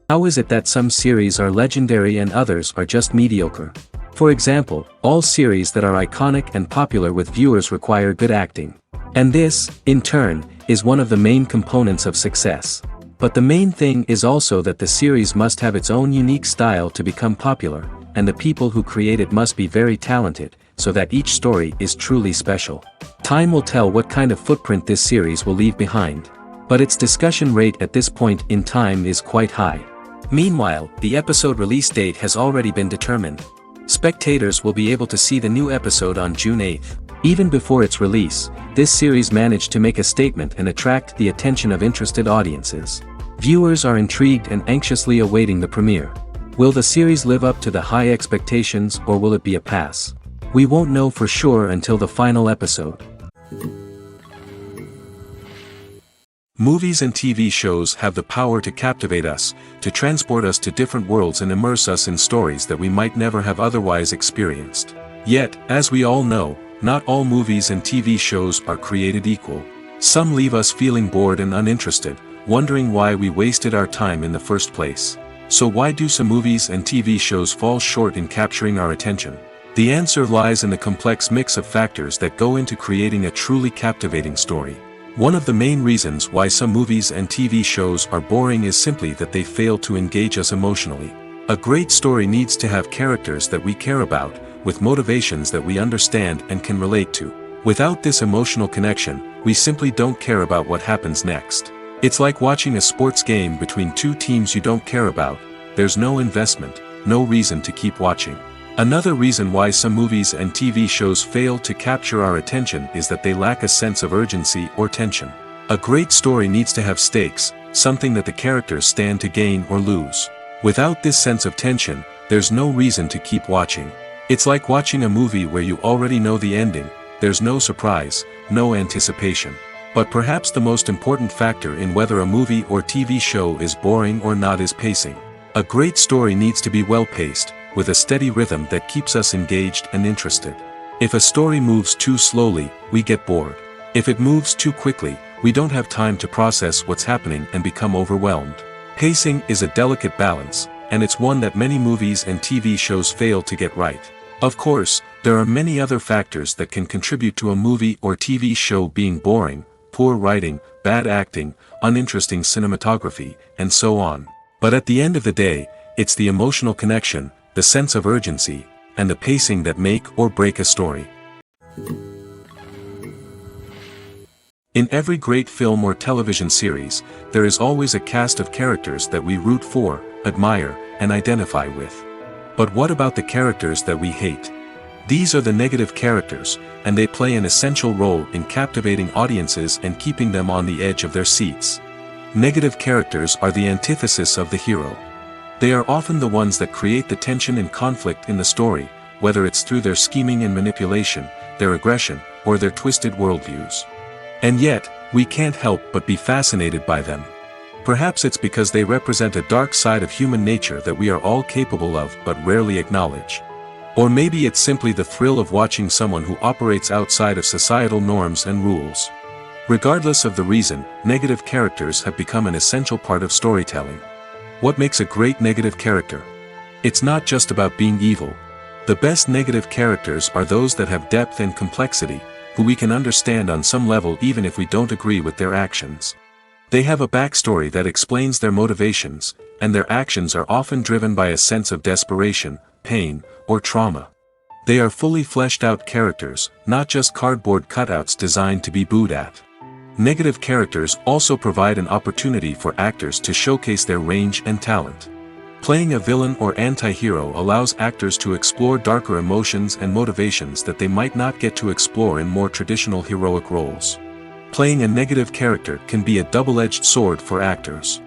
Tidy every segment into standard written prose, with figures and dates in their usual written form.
How is it that some series are legendary and others are just mediocre? For example, all series that are iconic and popular with viewers require good acting. And this, in turn, is one of the main components of success. But the main thing is also that the series must have its own unique style to become popular, and the people who create it must be very talented, so that each story is truly special. Time will tell what kind of footprint this series will leave behind. But its discussion rate at this point in time is quite high. Meanwhile, the episode release date has already been determined. Spectators will be able to see the new episode on June 8th. Even before its release, this series managed to make a statement and attract the attention of interested audiences. Viewers are intrigued and anxiously awaiting the premiere. Will the series live up to the high expectations, or will it be a pass? We won't know for sure until the final episode. Movies and TV shows have the power to captivate us, to transport us to different worlds and immerse us in stories that we might never have otherwise experienced. Yet, as we all know, not all movies and TV shows are created equal. Some leave us feeling bored and uninterested, wondering why we wasted our time in the first place. So why do some movies and TV shows fall short in capturing our attention? The answer lies in the complex mix of factors that go into creating a truly captivating story. One of the main reasons why some movies and TV shows are boring is simply that they fail to engage us emotionally. A great story needs to have characters that we care about, with motivations that we understand and can relate to. Without this emotional connection, we simply don't care about what happens next. It's like watching a sports game between two teams you don't care about. There's no investment, no reason to keep watching. Another reason why some movies and TV shows fail to capture our attention is that they lack a sense of urgency or tension. A great story needs to have stakes, something that the characters stand to gain or lose. Without this sense of tension, there's no reason to keep watching. It's like watching a movie where you already know the ending. There's no surprise, no anticipation. But perhaps the most important factor in whether a movie or TV show is boring or not is pacing. A great story needs to be well-paced, with a steady rhythm that keeps us engaged and interested. If a story moves too slowly, we get bored. If it moves too quickly, we don't have time to process what's happening and become overwhelmed. Pacing is a delicate balance, and it's one that many movies and TV shows fail to get right. Of course, there are many other factors that can contribute to a movie or TV show being boring: poor writing, bad acting, uninteresting cinematography, and so on. But at the end of the day, it's the emotional connection, the sense of urgency, and the pacing that make or break a story. In every great film or television series, there is always a cast of characters that we root for, admire, and identify with. But what about the characters that we hate? These are the negative characters, and they play an essential role in captivating audiences and keeping them on the edge of their seats. Negative characters are the antithesis of the hero. They are often the ones that create the tension and conflict in the story, whether it's through their scheming and manipulation, their aggression, or their twisted worldviews. And yet, we can't help but be fascinated by them. Perhaps it's because they represent a dark side of human nature that we are all capable of but rarely acknowledge. Or maybe it's simply the thrill of watching someone who operates outside of societal norms and rules. Regardless of the reason, negative characters have become an essential part of storytelling. What makes a great negative character? It's not just about being evil. The best negative characters are those that have depth and complexity, who we can understand on some level even if we don't agree with their actions. They have a backstory that explains their motivations, and their actions are often driven by a sense of desperation, pain, or trauma. They are fully fleshed out characters, not just cardboard cutouts designed to be booed at. Negative characters also provide an opportunity for actors to showcase their range and talent. Playing a villain or anti-hero allows actors to explore darker emotions and motivations that they might not get to explore in more traditional heroic roles. Playing a negative character can be a double-edged sword for actors.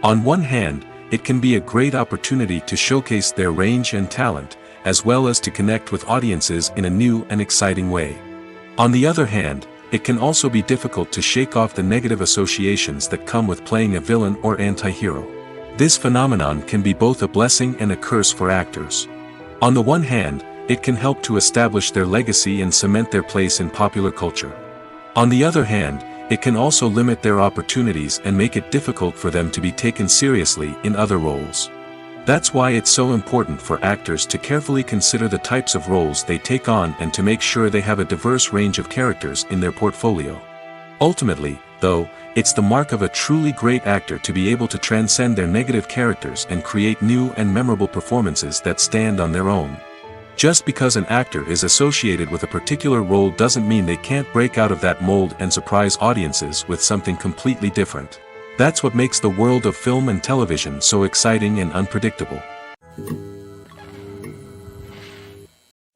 On one hand, it can be a great opportunity to showcase their range and talent, as well as to connect with audiences in a new and exciting way. On the other hand, it can also be difficult to shake off the negative associations that come with playing a villain or anti-hero. This phenomenon can be both a blessing and a curse for actors. On the one hand, it can help to establish their legacy and cement their place in popular culture. On the other hand, it can also limit their opportunities and make it difficult for them to be taken seriously in other roles. That's why it's so important for actors to carefully consider the types of roles they take on and to make sure they have a diverse range of characters in their portfolio. Ultimately, though, it's the mark of a truly great actor to be able to transcend their negative characters and create new and memorable performances that stand on their own. Just because an actor is associated with a particular role doesn't mean they can't break out of that mold and surprise audiences with something completely different. That's what makes the world of film and television so exciting and unpredictable.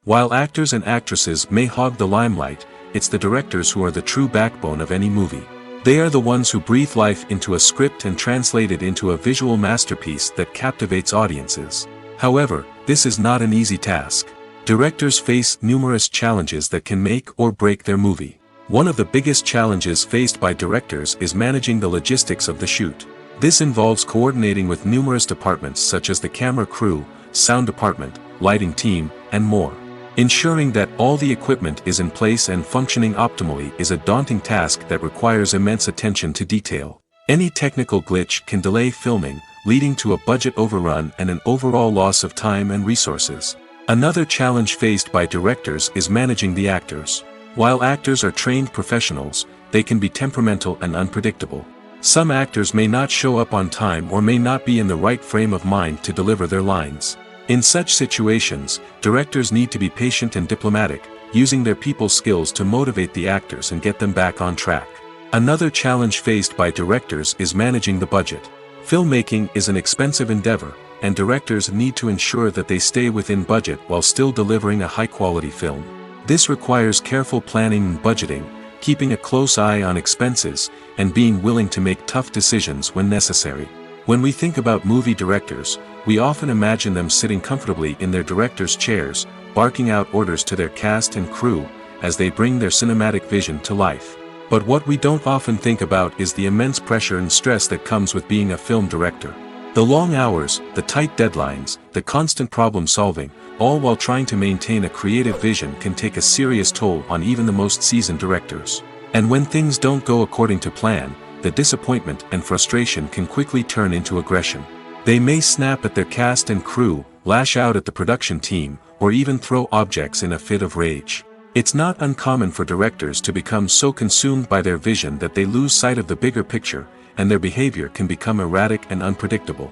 While actors and actresses may hog the limelight, it's the directors who are the true backbone of any movie. They are the ones who breathe life into a script and translate it into a visual masterpiece that captivates audiences. However, this is not an easy task. Directors face numerous challenges that can make or break their movie. One of the biggest challenges faced by directors is managing the logistics of the shoot. This involves coordinating with numerous departments such as the camera crew, sound department, lighting team, and more. Ensuring that all the equipment is in place and functioning optimally is a daunting task that requires immense attention to detail. Any technical glitch can delay filming, leading to a budget overrun and an overall loss of time and resources. Another challenge faced by directors is managing the actors. While actors are trained professionals, they can be temperamental and unpredictable. Some actors may not show up on time or may not be in the right frame of mind to deliver their lines. In such situations, directors need to be patient and diplomatic, using their people skills to motivate the actors and get them back on track. Another challenge faced by directors is managing the budget. Filmmaking is an expensive endeavor, and directors need to ensure that they stay within budget while still delivering a high-quality film. This requires careful planning and budgeting, keeping a close eye on expenses, and being willing to make tough decisions when necessary. When we think about movie directors, we often imagine them sitting comfortably in their director's chairs, barking out orders to their cast and crew, as they bring their cinematic vision to life. But what we don't often think about is the immense pressure and stress that comes with being a film director. The long hours, the tight deadlines, the constant problem solving, all while trying to maintain a creative vision can take a serious toll on even the most seasoned directors. And when things don't go according to plan, the disappointment and frustration can quickly turn into aggression. They may snap at their cast and crew, lash out at the production team, or even throw objects in a fit of rage. It's not uncommon for directors to become so consumed by their vision that they lose sight of the bigger picture, and their behavior can become erratic and unpredictable.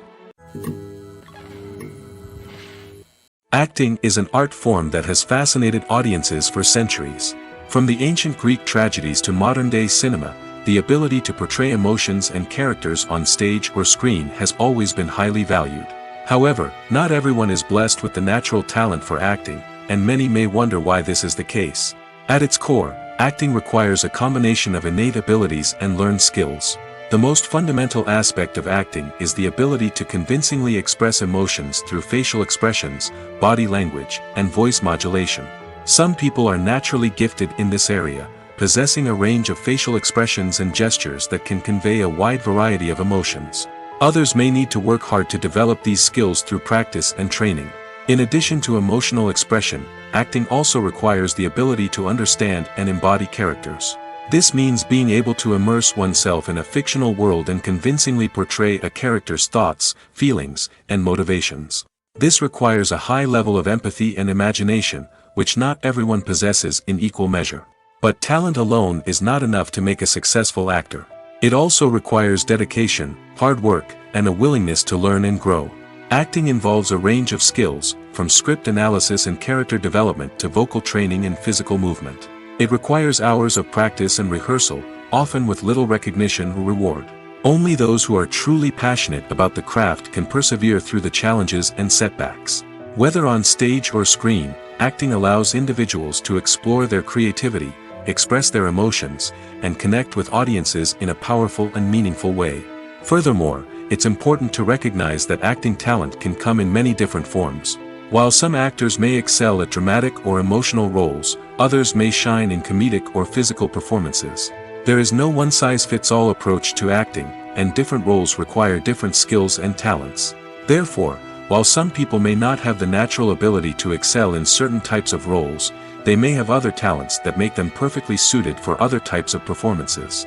Acting is an art form that has fascinated audiences for centuries. From the ancient Greek tragedies to modern-day cinema, the ability to portray emotions and characters on stage or screen has always been highly valued. However, not everyone is blessed with the natural talent for acting, and many may wonder why this is the case. At its core, acting requires a combination of innate abilities and learned skills. The most fundamental aspect of acting is the ability to convincingly express emotions through facial expressions, body language, and voice modulation. Some people are naturally gifted in this area, possessing a range of facial expressions and gestures that can convey a wide variety of emotions. Others may need to work hard to develop these skills through practice and training. In addition to emotional expression, acting also requires the ability to understand and embody characters. This means being able to immerse oneself in a fictional world and convincingly portray a character's thoughts, feelings, and motivations. This requires a high level of empathy and imagination, which not everyone possesses in equal measure. But talent alone is not enough to make a successful actor. It also requires dedication, hard work, and a willingness to learn and grow. Acting involves a range of skills, from script analysis and character development to vocal training and physical movement. It requires hours of practice and rehearsal, often with little recognition or reward. Only those who are truly passionate about the craft can persevere through the challenges and setbacks. Whether on stage or screen, acting allows individuals to explore their creativity, express their emotions, and connect with audiences in a powerful and meaningful way. Furthermore, it's important to recognize that acting talent can come in many different forms. While some actors may excel at dramatic or emotional roles, others may shine in comedic or physical performances. There is no one-size-fits-all approach to acting, and different roles require different skills and talents. Therefore, while some people may not have the natural ability to excel in certain types of roles, they may have other talents that make them perfectly suited for other types of performances.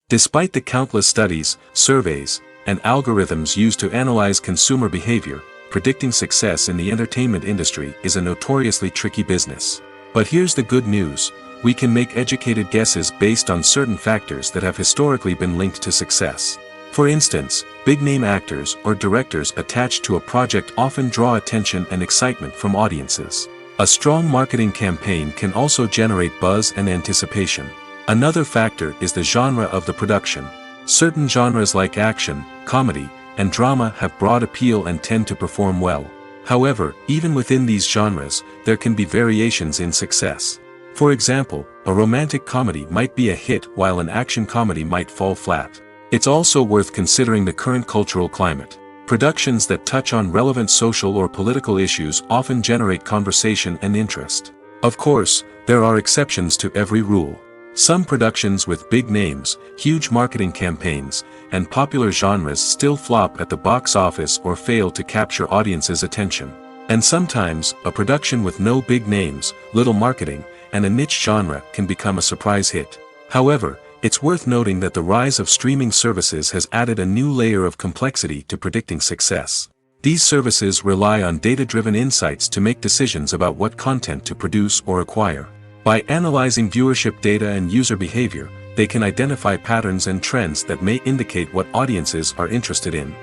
Despite the countless studies, surveys, and algorithms used to analyze consumer behavior, predicting success in the entertainment industry is a notoriously tricky business. But here's the good news: we can make educated guesses based on certain factors that have historically been linked to success. For instance, big-name actors or directors attached to a project often draw attention and excitement from audiences. A strong marketing campaign can also generate buzz and anticipation. Another factor is the genre of the production. Certain genres like action, comedy, and drama have broad appeal and tend to perform well. However, even within these genres, there can be variations in success. For example, a romantic comedy might be a hit while an action comedy might fall flat. It's also worth considering the current cultural climate. Productions that touch on relevant social or political issues often generate conversation and interest. Of course, there are exceptions to every rule. Some productions with big names, huge marketing campaigns, and popular genres still flop at the box office or fail to capture audiences' attention. And sometimes, a production with no big names, little marketing, and a niche genre can become a surprise hit. However, it's worth noting that the rise of streaming services has added a new layer of complexity to predicting success. These services rely on data-driven insights to make decisions about what content to produce or acquire. By analyzing viewership data and user behavior, they can identify patterns and trends that may indicate what audiences are interested in.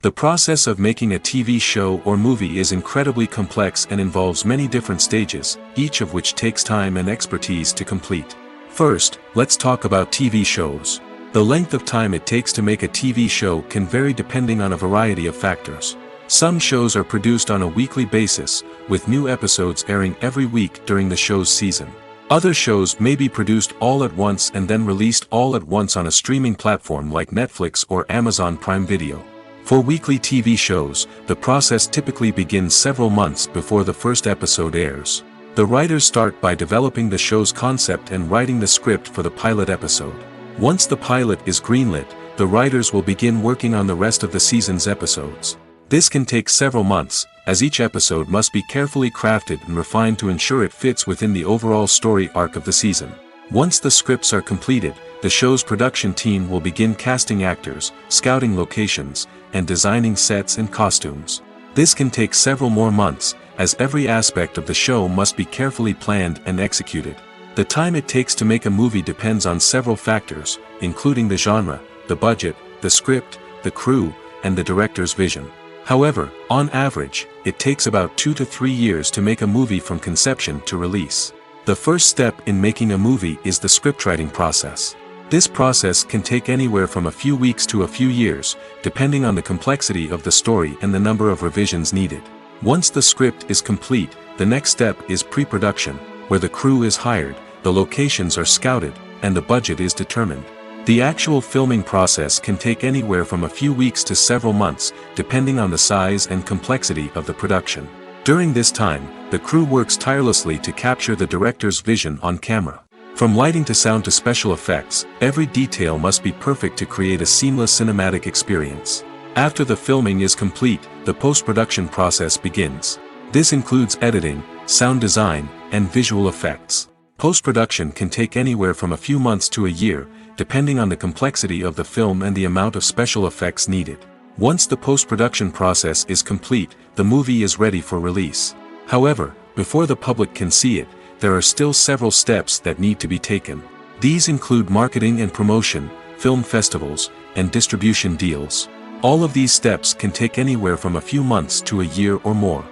The process of making a TV show or movie is incredibly complex and involves many different stages, each of which takes time and expertise to complete. First, let's talk about TV shows. The length of time it takes to make a TV show can vary depending on a variety of factors. Some shows are produced on a weekly basis, with new episodes airing every week during the show's season. Other shows may be produced all at once and then released all at once on a streaming platform like Netflix or Amazon Prime Video. For weekly TV shows, the process typically begins several months before the first episode airs. The writers start by developing the show's concept and writing the script for the pilot episode. Once the pilot is greenlit, the writers will begin working on the rest of the season's episodes. This can take several months, as each episode must be carefully crafted and refined to ensure it fits within the overall story arc of the season. Once the scripts are completed, the show's production team will begin casting actors, scouting locations, and designing sets and costumes. This can take several more months, as every aspect of the show must be carefully planned and executed. The time it takes to make a movie depends on several factors, including the genre, the budget, the script, the crew, and the director's vision. However, on average, it takes about 2 to 3 years to make a movie from conception to release. The first step in making a movie is the scriptwriting process. This process can take anywhere from a few weeks to a few years, depending on the complexity of the story and the number of revisions needed. Once the script is complete, the next step is pre-production, where the crew is hired, the locations are scouted, and the budget is determined. The actual filming process can take anywhere from a few weeks to several months, depending on the size and complexity of the production. During this time, the crew works tirelessly to capture the director's vision on camera. From lighting to sound to special effects, every detail must be perfect to create a seamless cinematic experience. After the filming is complete, the post-production process begins. This includes editing, sound design, and visual effects. Post-production can take anywhere from a few months to a year, depending on the complexity of the film and the amount of special effects needed. Once the post-production process is complete, the movie is ready for release. However, before the public can see it, there are still several steps that need to be taken. These include marketing and promotion, film festivals, and distribution deals. All of these steps can take anywhere from a few months to a year or more.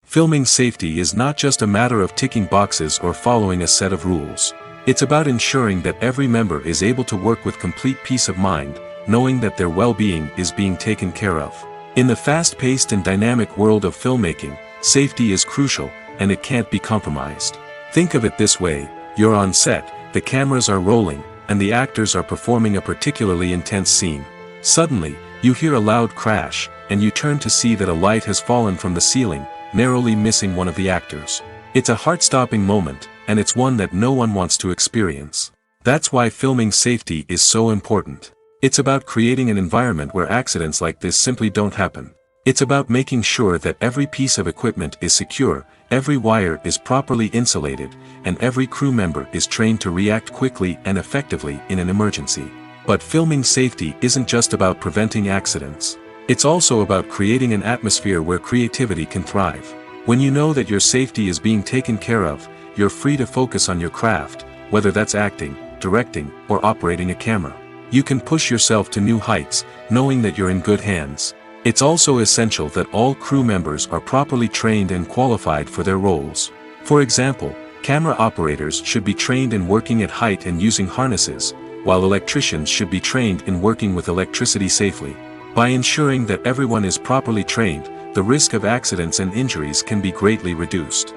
Filming safety is not just a matter of ticking boxes or following a set of rules. It's about ensuring that every member is able to work with complete peace of mind, knowing that their well-being is being taken care of. In the fast-paced and dynamic world of filmmaking, safety is crucial, and it can't be compromised. Think of it this way: you're on set, the cameras are rolling, and the actors are performing a particularly intense scene. Suddenly, you hear a loud crash, and you turn to see that a light has fallen from the ceiling, narrowly missing one of the actors. It's a heart-stopping moment, and it's one that no one wants to experience. That's why filming safety is so important. It's about creating an environment where accidents like this simply don't happen. It's about making sure that every piece of equipment is secure, every wire is properly insulated, and every crew member is trained to react quickly and effectively in an emergency. But filming safety isn't just about preventing accidents. It's also about creating an atmosphere where creativity can thrive. When you know that your safety is being taken care of, you're free to focus on your craft, whether that's acting, directing, or operating a camera. You can push yourself to new heights, knowing that you're in good hands. It's also essential that all crew members are properly trained and qualified for their roles. For example, camera operators should be trained in working at height and using harnesses, while electricians should be trained in working with electricity safely. By ensuring that everyone is properly trained, the risk of accidents and injuries can be greatly reduced.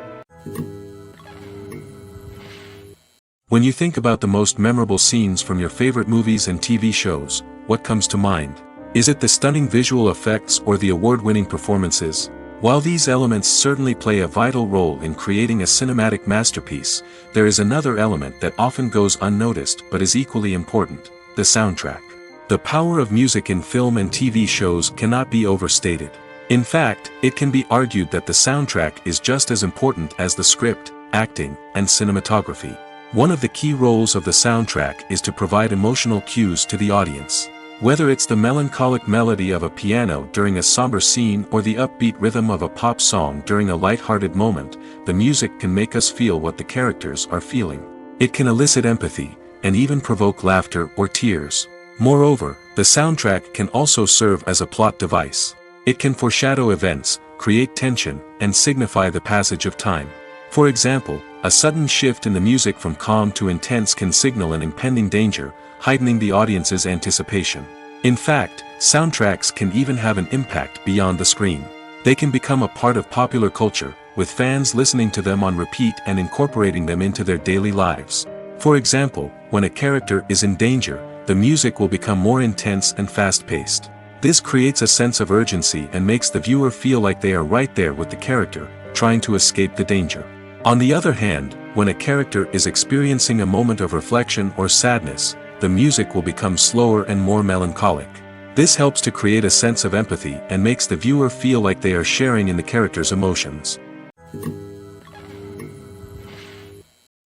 When you think about the most memorable scenes from your favorite movies and TV shows, what comes to mind? Is it the stunning visual effects or the award-winning performances? While these elements certainly play a vital role in creating a cinematic masterpiece, there is another element that often goes unnoticed but is equally important: the soundtrack. The power of music in film and TV shows cannot be overstated. In fact, it can be argued that the soundtrack is just as important as the script, acting, and cinematography. One of the key roles of the soundtrack is to provide emotional cues to the audience. Whether it's the melancholic melody of a piano during a somber scene or the upbeat rhythm of a pop song during a light-hearted moment, the music can make us feel what the characters are feeling. It can elicit empathy, and even provoke laughter or tears. Moreover, the soundtrack can also serve as a plot device. It can foreshadow events, create tension, and signify the passage of time. For example, a sudden shift in the music from calm to intense can signal an impending danger, heightening the audience's anticipation. In fact, soundtracks can even have an impact beyond the screen. They can become a part of popular culture, with fans listening to them on repeat and incorporating them into their daily lives. For example, when a character is in danger, the music will become more intense and fast-paced. This creates a sense of urgency and makes the viewer feel like they are right there with the character, trying to escape the danger. On the other hand, when a character is experiencing a moment of reflection or sadness, the music will become slower and more melancholic. This helps to create a sense of empathy and makes the viewer feel like they are sharing in the character's emotions.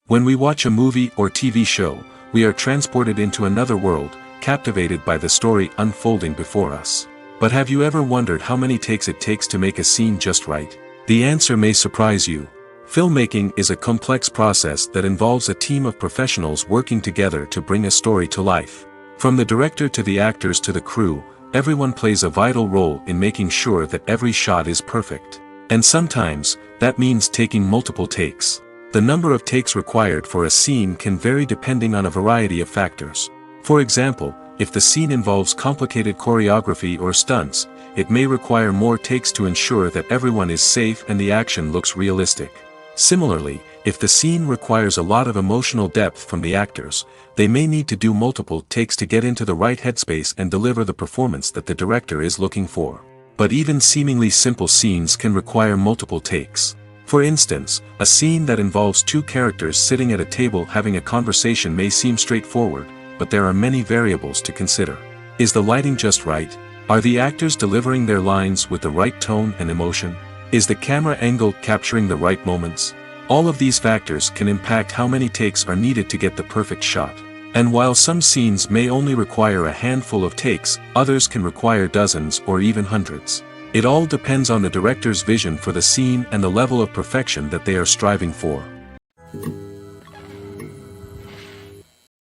When we watch a movie or TV show, we are transported into another world, captivated by the story unfolding before us. But have you ever wondered how many takes it takes to make a scene just right? The answer may surprise you. Filmmaking is a complex process that involves a team of professionals working together to bring a story to life. From the director to the actors to the crew, everyone plays a vital role in making sure that every shot is perfect. And sometimes, that means taking multiple takes. The number of takes required for a scene can vary depending on a variety of factors. For example, if the scene involves complicated choreography or stunts, it may require more takes to ensure that everyone is safe and the action looks realistic. Similarly, if the scene requires a lot of emotional depth from the actors, they may need to do multiple takes to get into the right headspace and deliver the performance that the director is looking for. But even seemingly simple scenes can require multiple takes. For instance, a scene that involves two characters sitting at a table having a conversation may seem straightforward, but there are many variables to consider. Is the lighting just right? Are the actors delivering their lines with the right tone and emotion? Is the camera angle capturing the right moments? All of these factors can impact how many takes are needed to get the perfect shot. And while some scenes may only require a handful of takes, others can require dozens or even hundreds. It all depends on the director's vision for the scene and the level of perfection that they are striving for.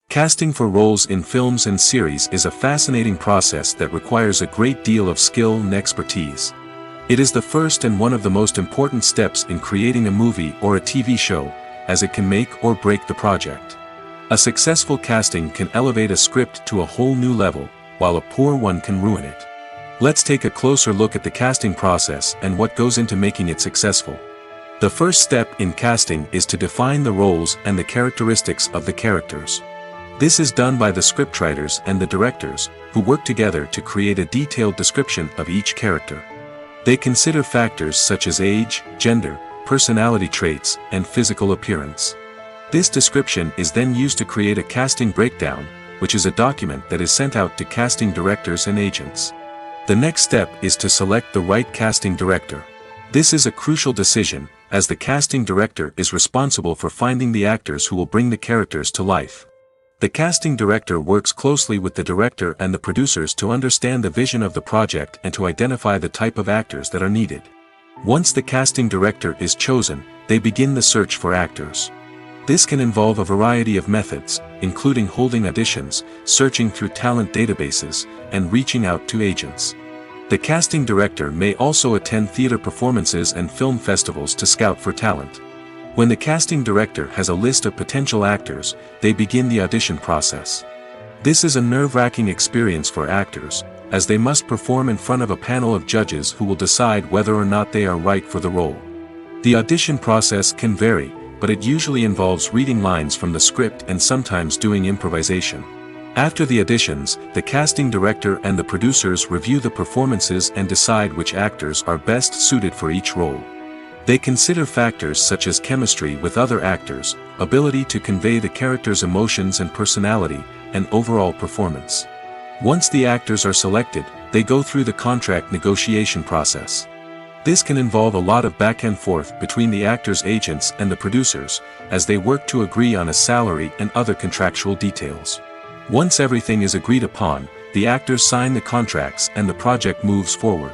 Casting for roles in films and series is a fascinating process that requires a great deal of skill and expertise. It is the first and one of the most important steps in creating a movie or a TV show, as it can make or break the project. A successful casting can elevate a script to a whole new level, while a poor one can ruin it. Let's take a closer look at the casting process and what goes into making it successful. The first step in casting is to define the roles and the characteristics of the characters. This is done by the scriptwriters and the directors, who work together to create a detailed description of each character. They consider factors such as age, gender, personality traits, and physical appearance. This description is then used to create a casting breakdown, which is a document that is sent out to casting directors and agents. The next step is to select the right casting director. This is a crucial decision, as the casting director is responsible for finding the actors who will bring the characters to life. The casting director works closely with the director and the producers to understand the vision of the project and to identify the type of actors that are needed. Once the casting director is chosen, they begin the search for actors. This can involve a variety of methods, including holding auditions, searching through talent databases, and reaching out to agents. The casting director may also attend theater performances and film festivals to scout for talent. When the casting director has a list of potential actors, they begin the audition process. This is a nerve-wracking experience for actors, as they must perform in front of a panel of judges who will decide whether or not they are right for the role. The audition process can vary, but it usually involves reading lines from the script and sometimes doing improvisation. After the auditions, the casting director and the producers review the performances and decide which actors are best suited for each role. They consider factors such as chemistry with other actors, ability to convey the character's emotions and personality, and overall performance. Once the actors are selected, they go through the contract negotiation process. This can involve a lot of back and forth between the actors' agents and the producers, as they work to agree on a salary and other contractual details. Once everything is agreed upon, the actors sign the contracts and the project moves forward.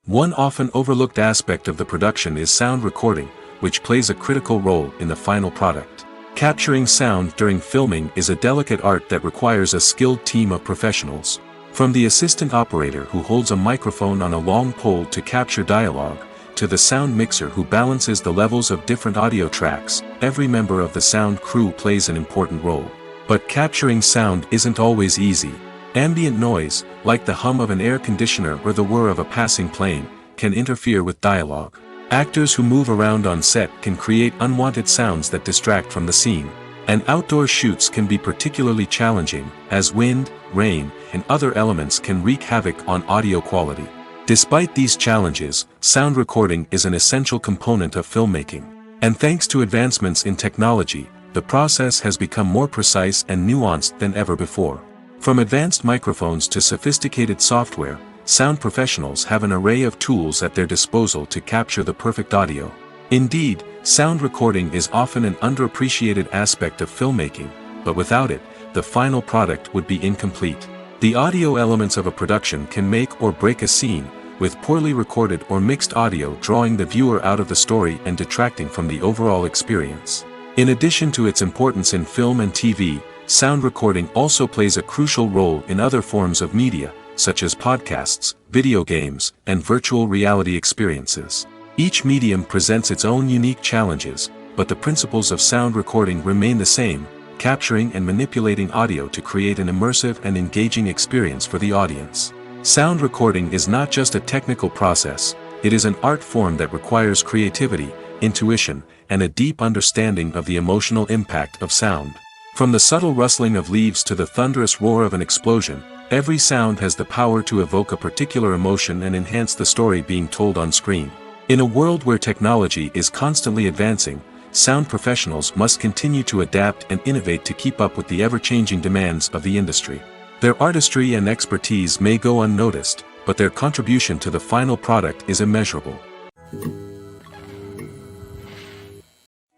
One often overlooked aspect of the production is sound recording, which plays a critical role in the final product. Capturing sound during filming is a delicate art that requires a skilled team of professionals. From the assistant operator who holds a microphone on a long pole to capture dialogue, to the sound mixer who balances the levels of different audio tracks, every member of the sound crew plays an important role. But capturing sound isn't always easy. Ambient noise, like the hum of an air conditioner or the whir of a passing plane, can interfere with dialogue. Actors who move around on set can create unwanted sounds that distract from the scene. And outdoor shoots can be particularly challenging, as wind, rain, and other elements can wreak havoc on audio quality. Despite these challenges, sound recording is an essential component of filmmaking. And thanks to advancements in technology, the process has become more precise and nuanced than ever before. From advanced microphones to sophisticated software, sound professionals have an array of tools at their disposal to capture the perfect audio. Indeed, sound recording is often an underappreciated aspect of filmmaking, but without it, the final product would be incomplete. The audio elements of a production can make or break a scene, with poorly recorded or mixed audio drawing the viewer out of the story and detracting from the overall experience. In addition to its importance in film and TV, sound recording also plays a crucial role in other forms of media, such as podcasts, video games, and virtual reality experiences. Each medium presents its own unique challenges, but the principles of sound recording remain the same, capturing and manipulating audio to create an immersive and engaging experience for the audience. Sound recording is not just a technical process, it is an art form that requires creativity, intuition, and a deep understanding of the emotional impact of sound. From the subtle rustling of leaves to the thunderous roar of an explosion, every sound has the power to evoke a particular emotion and enhance the story being told on screen. In a world where technology is constantly advancing, sound professionals must continue to adapt and innovate to keep up with the ever-changing demands of the industry. Their artistry and expertise may go unnoticed, but their contribution to the final product is immeasurable.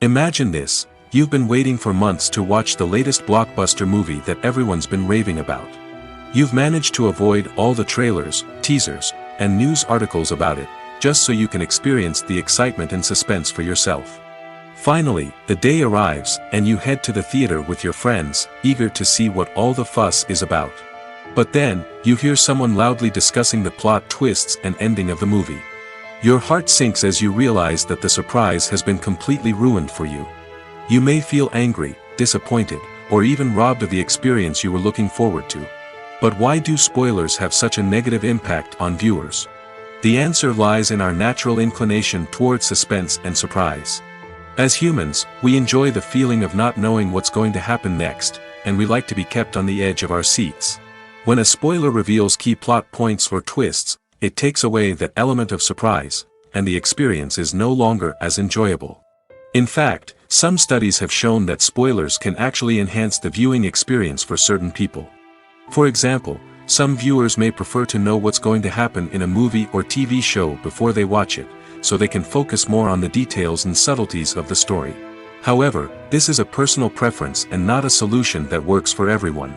Imagine this. You've been waiting for months to watch the latest blockbuster movie that everyone's been raving about. You've managed to avoid all the trailers, teasers, and news articles about it, just so you can experience the excitement and suspense for yourself. Finally, the day arrives, and you head to the theater with your friends, eager to see what all the fuss is about. But then, you hear someone loudly discussing the plot twists and ending of the movie. Your heart sinks as you realize that the surprise has been completely ruined for you. You may feel angry, disappointed, or even robbed of the experience you were looking forward to. But why do spoilers have such a negative impact on viewers? The answer lies in our natural inclination toward suspense and surprise. As humans, we enjoy the feeling of not knowing what's going to happen next, and we like to be kept on the edge of our seats. When a spoiler reveals key plot points or twists, it takes away that element of surprise, and the experience is no longer as enjoyable. In fact, some studies have shown that spoilers can actually enhance the viewing experience for certain people. For example, some viewers may prefer to know what's going to happen in a movie or TV show before they watch it, so they can focus more on the details and subtleties of the story. However, this is a personal preference and not a solution that works for everyone.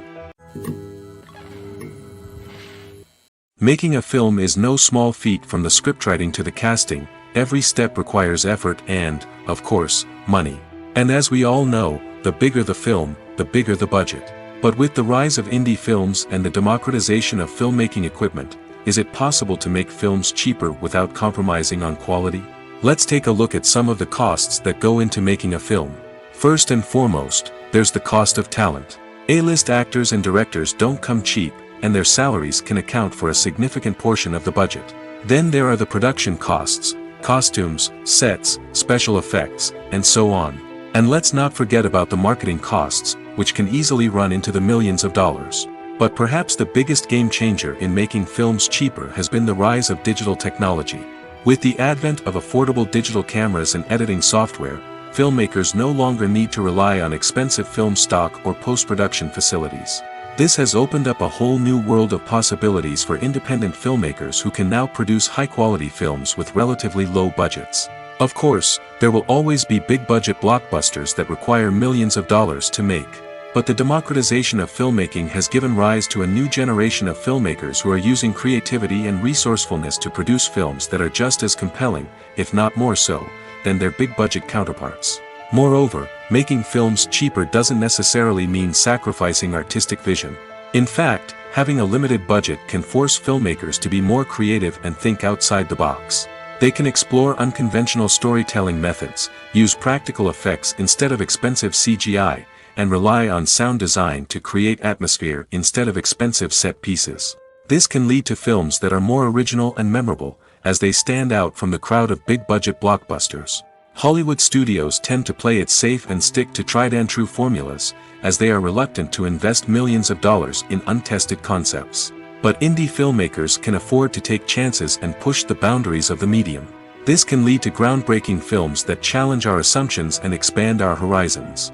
Making a film is no small feat. From the scriptwriting to the casting, every step requires effort and, of course, money. And as we all know, the bigger the film, the bigger the budget. But with the rise of indie films and the democratization of filmmaking equipment, is it possible to make films cheaper without compromising on quality? Let's take a look at some of the costs that go into making a film. First and foremost, there's the cost of talent. A-list actors and directors don't come cheap, and their salaries can account for a significant portion of the budget. Then there are the production costs, costumes, sets, special effects, and so on. And let's not forget about the marketing costs, which can easily run into the millions of dollars. But perhaps the biggest game changer in making films cheaper has been the rise of digital technology. With the advent of affordable digital cameras and editing software, filmmakers no longer need to rely on expensive film stock or post-production facilities. This has opened up a whole new world of possibilities for independent filmmakers who can now produce high-quality films with relatively low budgets. Of course, there will always be big-budget blockbusters that require millions of dollars to make. But the democratization of filmmaking has given rise to a new generation of filmmakers who are using creativity and resourcefulness to produce films that are just as compelling, if not more so, than their big-budget counterparts. Moreover, making films cheaper doesn't necessarily mean sacrificing artistic vision. In fact, having a limited budget can force filmmakers to be more creative and think outside the box. They can explore unconventional storytelling methods, use practical effects instead of expensive CGI, and rely on sound design to create atmosphere instead of expensive set pieces. This can lead to films that are more original and memorable, as they stand out from the crowd of big-budget blockbusters. Hollywood studios tend to play it safe and stick to tried-and-true formulas, as they are reluctant to invest millions of dollars in untested concepts. But indie filmmakers can afford to take chances and push the boundaries of the medium. This can lead to groundbreaking films that challenge our assumptions and expand our horizons.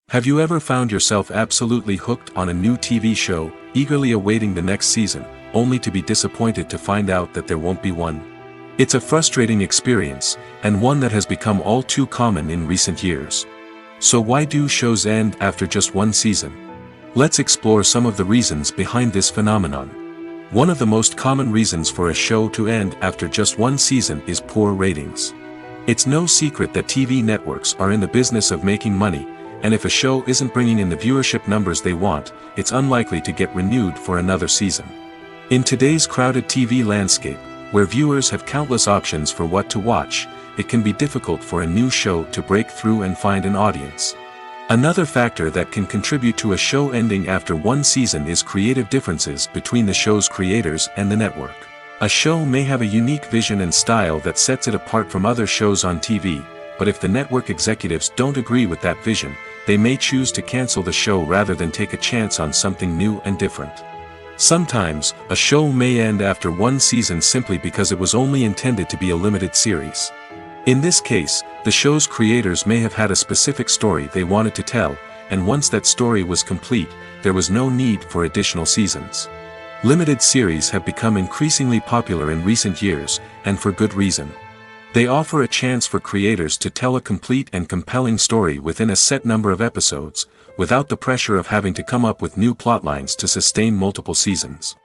Have you ever found yourself absolutely hooked on a new TV show, eagerly awaiting the next season, only to be disappointed to find out that there won't be one? It's a frustrating experience, and one that has become all too common in recent years. So why do shows end after just one season? Let's explore some of the reasons behind this phenomenon. One of the most common reasons for a show to end after just one season is poor ratings. It's no secret that TV networks are in the business of making money, and if a show isn't bringing in the viewership numbers they want, it's unlikely to get renewed for another season. In today's crowded TV landscape, where viewers have countless options for what to watch, it can be difficult for a new show to break through and find an audience. Another factor that can contribute to a show ending after one season is creative differences between the show's creators and the network. A show may have a unique vision and style that sets it apart from other shows on TV, but if the network executives don't agree with that vision, they may choose to cancel the show rather than take a chance on something new and different. Sometimes, a show may end after one season simply because it was only intended to be a limited series. In this case, the show's creators may have had a specific story they wanted to tell, and once that story was complete, there was no need for additional seasons. Limited series have become increasingly popular in recent years, and for good reason. They offer a chance for creators to tell a complete and compelling story within a set number of episodes, without the pressure of having to come up with new plotlines to sustain multiple seasons.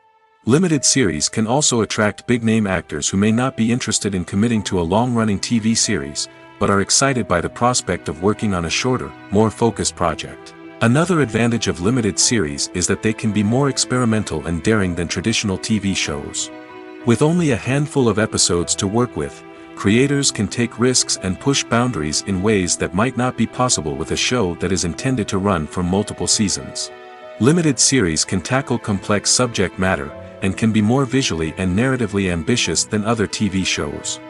Limited series can also attract big-name actors who may not be interested in committing to a long-running TV series, but are excited by the prospect of working on a shorter, more focused project. Another advantage of limited series is that they can be more experimental and daring than traditional TV shows. With only a handful of episodes to work with, creators can take risks and push boundaries in ways that might not be possible with a show that is intended to run for multiple seasons. Limited series can tackle complex subject matter, and can be more visually and narratively ambitious than other TV shows.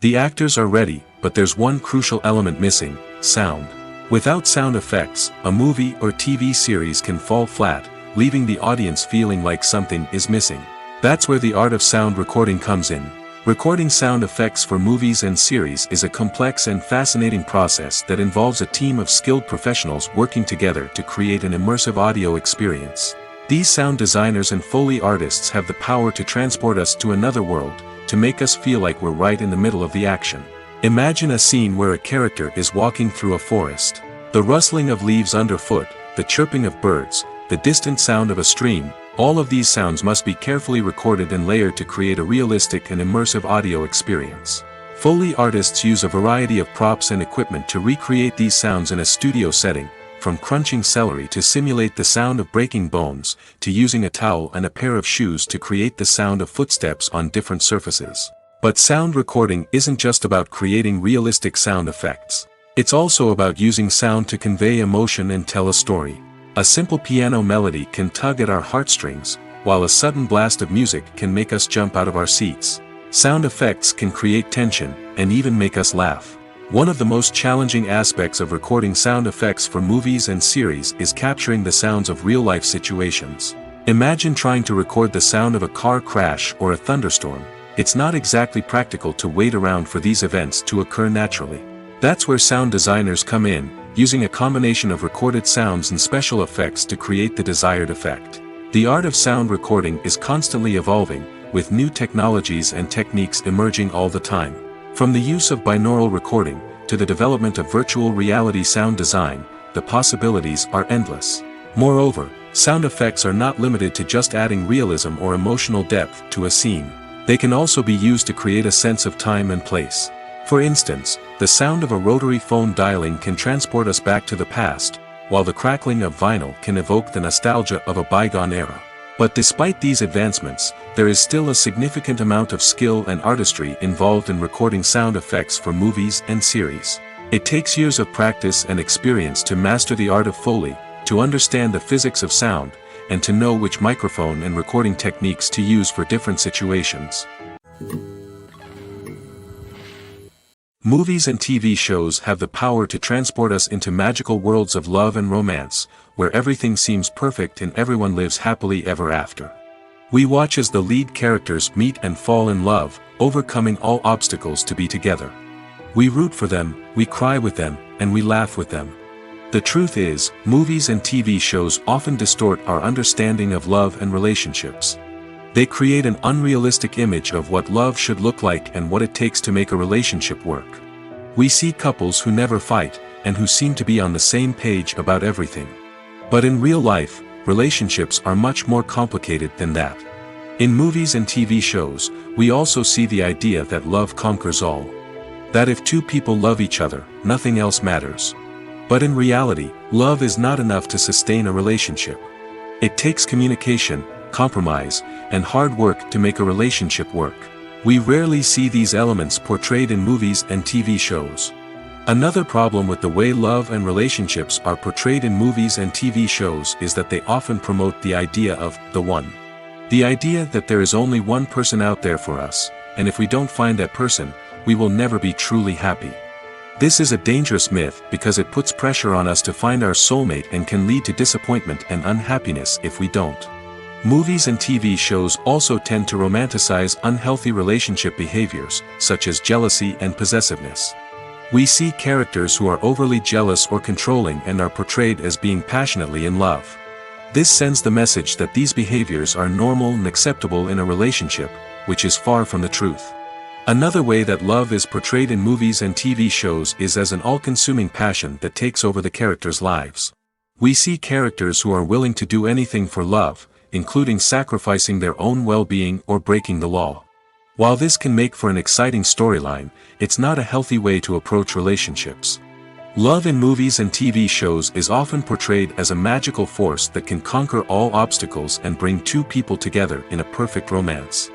The actors are ready, but there's one crucial element missing: sound. Without sound effects, a movie or TV series can fall flat, leaving the audience feeling like something is missing. That's where the art of sound recording comes in. Recording sound effects for movies and series is a complex and fascinating process that involves a team of skilled professionals working together to create an immersive audio experience. These sound designers and Foley artists have the power to transport us to another world, to make us feel like we're right in the middle of the action. Imagine a scene where a character is walking through a forest. The rustling of leaves underfoot, the chirping of birds, the distant sound of a stream, all of these sounds must be carefully recorded and layered to create a realistic and immersive audio experience. Foley artists use a variety of props and equipment to recreate these sounds in a studio setting, from crunching celery to simulate the sound of breaking bones, to using a towel and a pair of shoes to create the sound of footsteps on different surfaces. But sound recording isn't just about creating realistic sound effects. It's also about using sound to convey emotion and tell a story. A simple piano melody can tug at our heartstrings, while a sudden blast of music can make us jump out of our seats. Sound effects can create tension, and even make us laugh. One of the most challenging aspects of recording sound effects for movies and series is capturing the sounds of real-life situations. Imagine trying to record the sound of a car crash or a thunderstorm. It's not exactly practical to wait around for these events to occur naturally. That's where sound designers come in, using a combination of recorded sounds and special effects to create the desired effect. The art of sound recording is constantly evolving, with new technologies and techniques emerging all the time. From the use of binaural recording, to the development of virtual reality sound design, the possibilities are endless. Moreover, sound effects are not limited to just adding realism or emotional depth to a scene. They can also be used to create a sense of time and place. For instance, the sound of a rotary phone dialing can transport us back to the past, while the crackling of vinyl can evoke the nostalgia of a bygone era. But despite these advancements, there is still a significant amount of skill and artistry involved in recording sound effects for movies and series. It takes years of practice and experience to master the art of Foley, to understand the physics of sound, and to know which microphone and recording techniques to use for different situations. Movies and TV shows have the power to transport us into magical worlds of love and romance, where everything seems perfect and everyone lives happily ever after. We watch as the lead characters meet and fall in love, overcoming all obstacles to be together. We root for them, we cry with them, and we laugh with them. The truth is, movies and TV shows often distort our understanding of love and relationships. They create an unrealistic image of what love should look like and what it takes to make a relationship work. We see couples who never fight, and who seem to be on the same page about everything. But in real life, relationships are much more complicated than that. In movies and TV shows, we also see the idea that love conquers all. That if two people love each other, nothing else matters. But in reality, love is not enough to sustain a relationship. It takes communication, compromise, and hard work to make a relationship work. We rarely see these elements portrayed in movies and TV shows. Another problem with the way love and relationships are portrayed in movies and TV shows is that they often promote the idea of the one. The idea that there is only one person out there for us, and if we don't find that person, we will never be truly happy. This is a dangerous myth because it puts pressure on us to find our soulmate and can lead to disappointment and unhappiness if we don't. Movies and TV shows also tend to romanticize unhealthy relationship behaviors, such as jealousy and possessiveness. We see characters who are overly jealous or controlling and are portrayed as being passionately in love. This sends the message that these behaviors are normal and acceptable in a relationship, which is far from the truth. Another way that love is portrayed in movies and TV shows is as an all-consuming passion that takes over the characters' lives. We see characters who are willing to do anything for love, including sacrificing their own well-being or breaking the law. While this can make for an exciting storyline, it's not a healthy way to approach relationships. Love in movies and TV shows is often portrayed as a magical force that can conquer all obstacles and bring two people together in a perfect romance.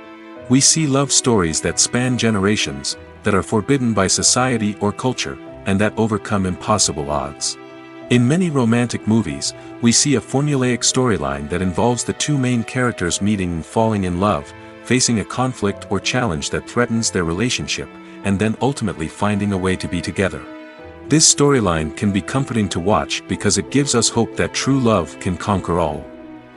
We see love stories that span generations, that are forbidden by society or culture, and that overcome impossible odds. In many romantic movies, we see a formulaic storyline that involves the two main characters meeting and falling in love, facing a conflict or challenge that threatens their relationship, and then ultimately finding a way to be together. This storyline can be comforting to watch because it gives us hope that true love can conquer all.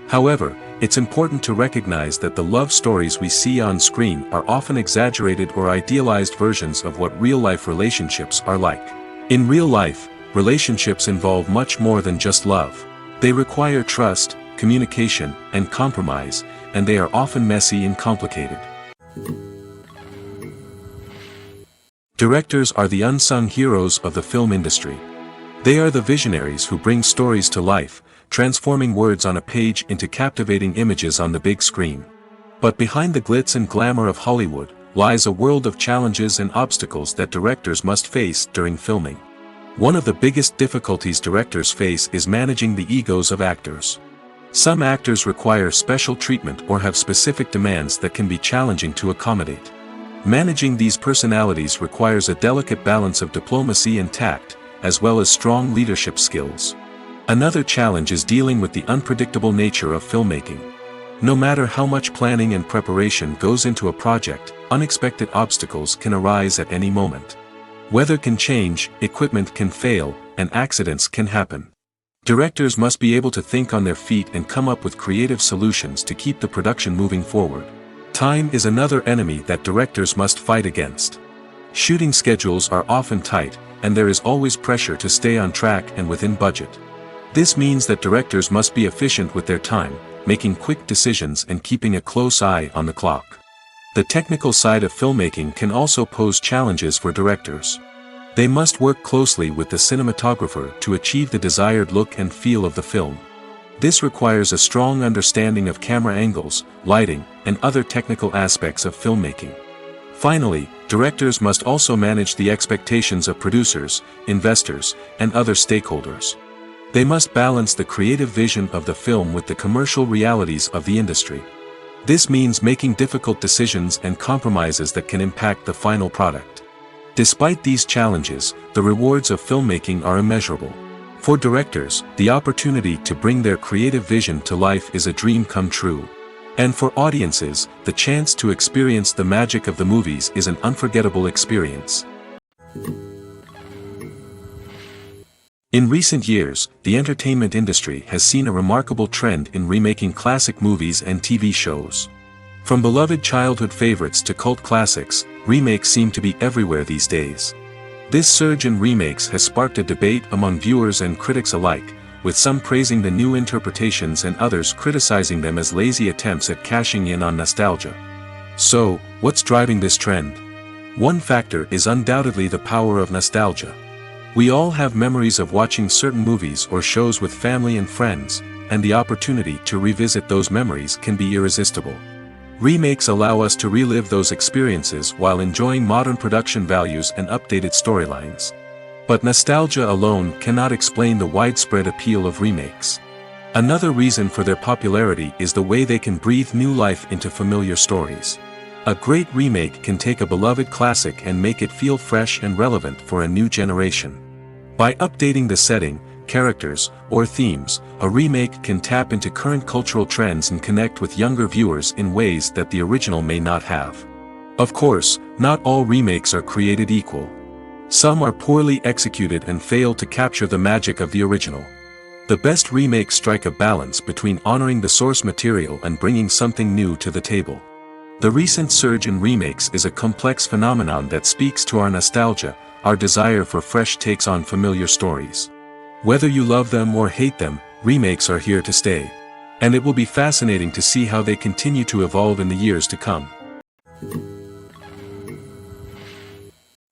However, it's important to recognize that the love stories we see on screen are often exaggerated or idealized versions of what real-life relationships are like. In real life, relationships involve much more than just love. They require trust, communication, and compromise, and they are often messy and complicated. Directors are the unsung heroes of the film industry. They are the visionaries who bring stories to life, transforming words on a page into captivating images on the big screen. But behind the glitz and glamour of Hollywood lies a world of challenges and obstacles that directors must face during filming. One of the biggest difficulties directors face is managing the egos of actors. Some actors require special treatment or have specific demands that can be challenging to accommodate. Managing these personalities requires a delicate balance of diplomacy and tact, as well as strong leadership skills. Another challenge is dealing with the unpredictable nature of filmmaking. No matter how much planning and preparation goes into a project, unexpected obstacles can arise at any moment. Weather can change, equipment can fail, and accidents can happen. Directors must be able to think on their feet and come up with creative solutions to keep the production moving forward. Time is another enemy that directors must fight against. Shooting schedules are often tight, and there is always pressure to stay on track and within budget. This means that directors must be efficient with their time, making quick decisions and keeping a close eye on the clock. The technical side of filmmaking can also pose challenges for directors. They must work closely with the cinematographer to achieve the desired look and feel of the film. This requires a strong understanding of camera angles, lighting, and other technical aspects of filmmaking. Finally, directors must also manage the expectations of producers, investors, and other stakeholders. They must balance the creative vision of the film with the commercial realities of the industry. This means making difficult decisions and compromises that can impact the final product. Despite these challenges, the rewards of filmmaking are immeasurable. For directors, the opportunity to bring their creative vision to life is a dream come true. And for audiences, the chance to experience the magic of the movies is an unforgettable experience. In recent years, the entertainment industry has seen a remarkable trend in remaking classic movies and TV shows. From beloved childhood favorites to cult classics, remakes seem to be everywhere these days. This surge in remakes has sparked a debate among viewers and critics alike, with some praising the new interpretations and others criticizing them as lazy attempts at cashing in on nostalgia. So, what's driving this trend? One factor is undoubtedly the power of nostalgia. We all have memories of watching certain movies or shows with family and friends, and the opportunity to revisit those memories can be irresistible. Remakes allow us to relive those experiences while enjoying modern production values and updated storylines. But nostalgia alone cannot explain the widespread appeal of remakes. Another reason for their popularity is the way they can breathe new life into familiar stories. A great remake can take a beloved classic and make it feel fresh and relevant for a new generation. By updating the setting, characters, or themes, a remake can tap into current cultural trends and connect with younger viewers in ways that the original may not have. Of course, not all remakes are created equal. Some are poorly executed and fail to capture the magic of the original. The best remakes strike a balance between honoring the source material and bringing something new to the table. The recent surge in remakes is a complex phenomenon that speaks to our nostalgia, our desire for fresh takes on familiar stories. Whether you love them or hate them, remakes are here to stay. And it will be fascinating to see how they continue to evolve in the years to come.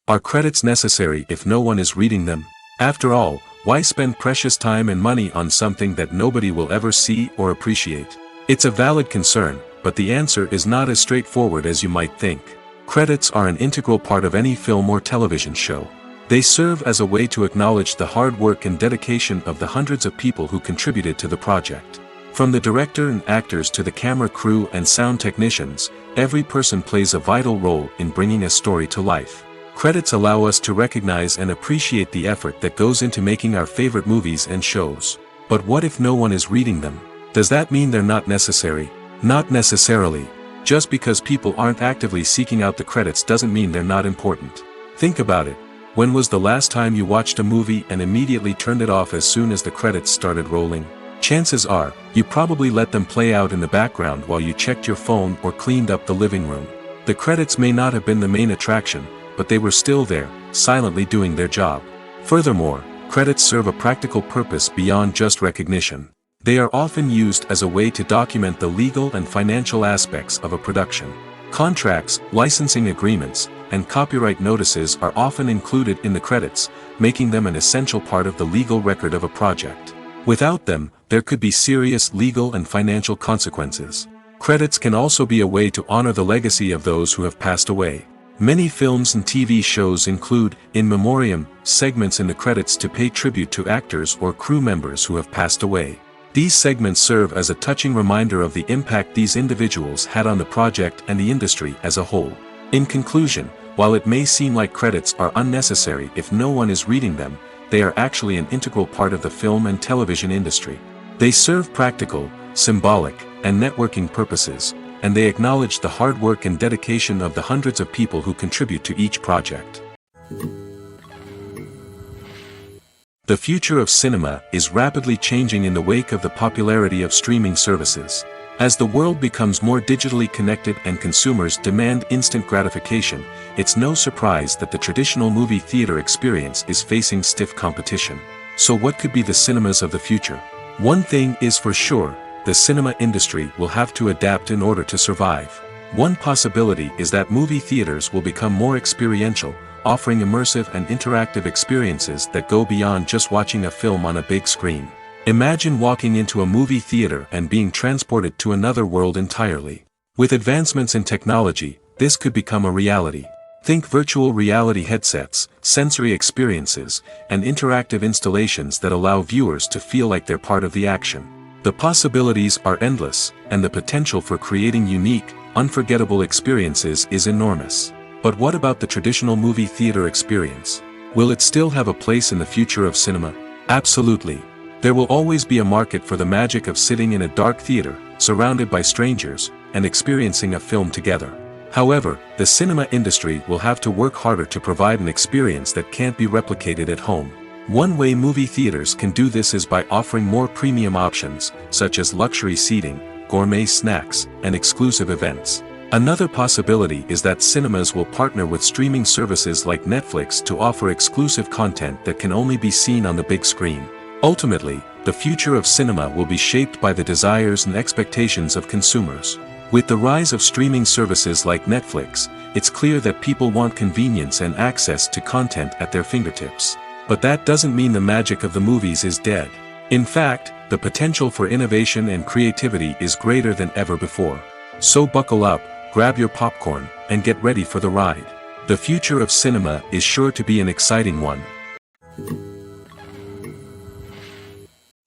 Are credits necessary if no one is reading them? After all, why spend precious time and money on something that nobody will ever see or appreciate? It's a valid concern, but the answer is not as straightforward as you might think. Credits are an integral part of any film or television show. They serve as a way to acknowledge the hard work and dedication of the hundreds of people who contributed to the project. From the director and actors to the camera crew and sound technicians, every person plays a vital role in bringing a story to life. Credits allow us to recognize and appreciate the effort that goes into making our favorite movies and shows. But what if no one is reading them? Does that mean they're not necessary? Not necessarily. Just because people aren't actively seeking out the credits doesn't mean they're not important. Think about it. When was the last time you watched a movie and immediately turned it off as soon as the credits started rolling? Chances are, you probably let them play out in the background while you checked your phone or cleaned up the living room. The credits may not have been the main attraction, but they were still there, silently doing their job. Furthermore, credits serve a practical purpose beyond just recognition. They are often used as a way to document the legal and financial aspects of a production. Contracts, licensing agreements, and copyright notices are often included in the credits, making them an essential part of the legal record of a project. Without them, there could be serious legal and financial consequences. Credits can also be a way to honor the legacy of those who have passed away. Many films and TV shows include, in memoriam, segments in the credits to pay tribute to actors or crew members who have passed away. These segments serve as a touching reminder of the impact these individuals had on the project and the industry as a whole. In conclusion, while it may seem like credits are unnecessary if no one is reading them, they are actually an integral part of the film and television industry. They serve practical, symbolic, and networking purposes, and they acknowledge the hard work and dedication of the hundreds of people who contribute to each project. The future of cinema is rapidly changing in the wake of the popularity of streaming services. As the world becomes more digitally connected and consumers demand instant gratification, it's no surprise that the traditional movie theater experience is facing stiff competition. So what could be the cinemas of the future? One thing is for sure, the cinema industry will have to adapt in order to survive. One possibility is that movie theaters will become more experiential, offering immersive and interactive experiences that go beyond just watching a film on a big screen. Imagine walking into a movie theater and being transported to another world entirely. With advancements in technology, this could become a reality. Think virtual reality headsets, sensory experiences, and interactive installations that allow viewers to feel like they're part of the action. The possibilities are endless, and the potential for creating unique, unforgettable experiences is enormous. But what about the traditional movie theater experience? Will it still have a place in the future of cinema? Absolutely. There will always be a market for the magic of sitting in a dark theater, surrounded by strangers, and experiencing a film together. However, the cinema industry will have to work harder to provide an experience that can't be replicated at home. One way movie theaters can do this is by offering more premium options, such as luxury seating, gourmet snacks, and exclusive events. Another possibility is that cinemas will partner with streaming services like Netflix to offer exclusive content that can only be seen on the big screen. Ultimately, the future of cinema will be shaped by the desires and expectations of consumers. With the rise of streaming services like Netflix, it's clear that people want convenience and access to content at their fingertips. But that doesn't mean the magic of the movies is dead. In fact, the potential for innovation and creativity is greater than ever before. So buckle up, grab your popcorn, and get ready for the ride. The future of cinema is sure to be an exciting one.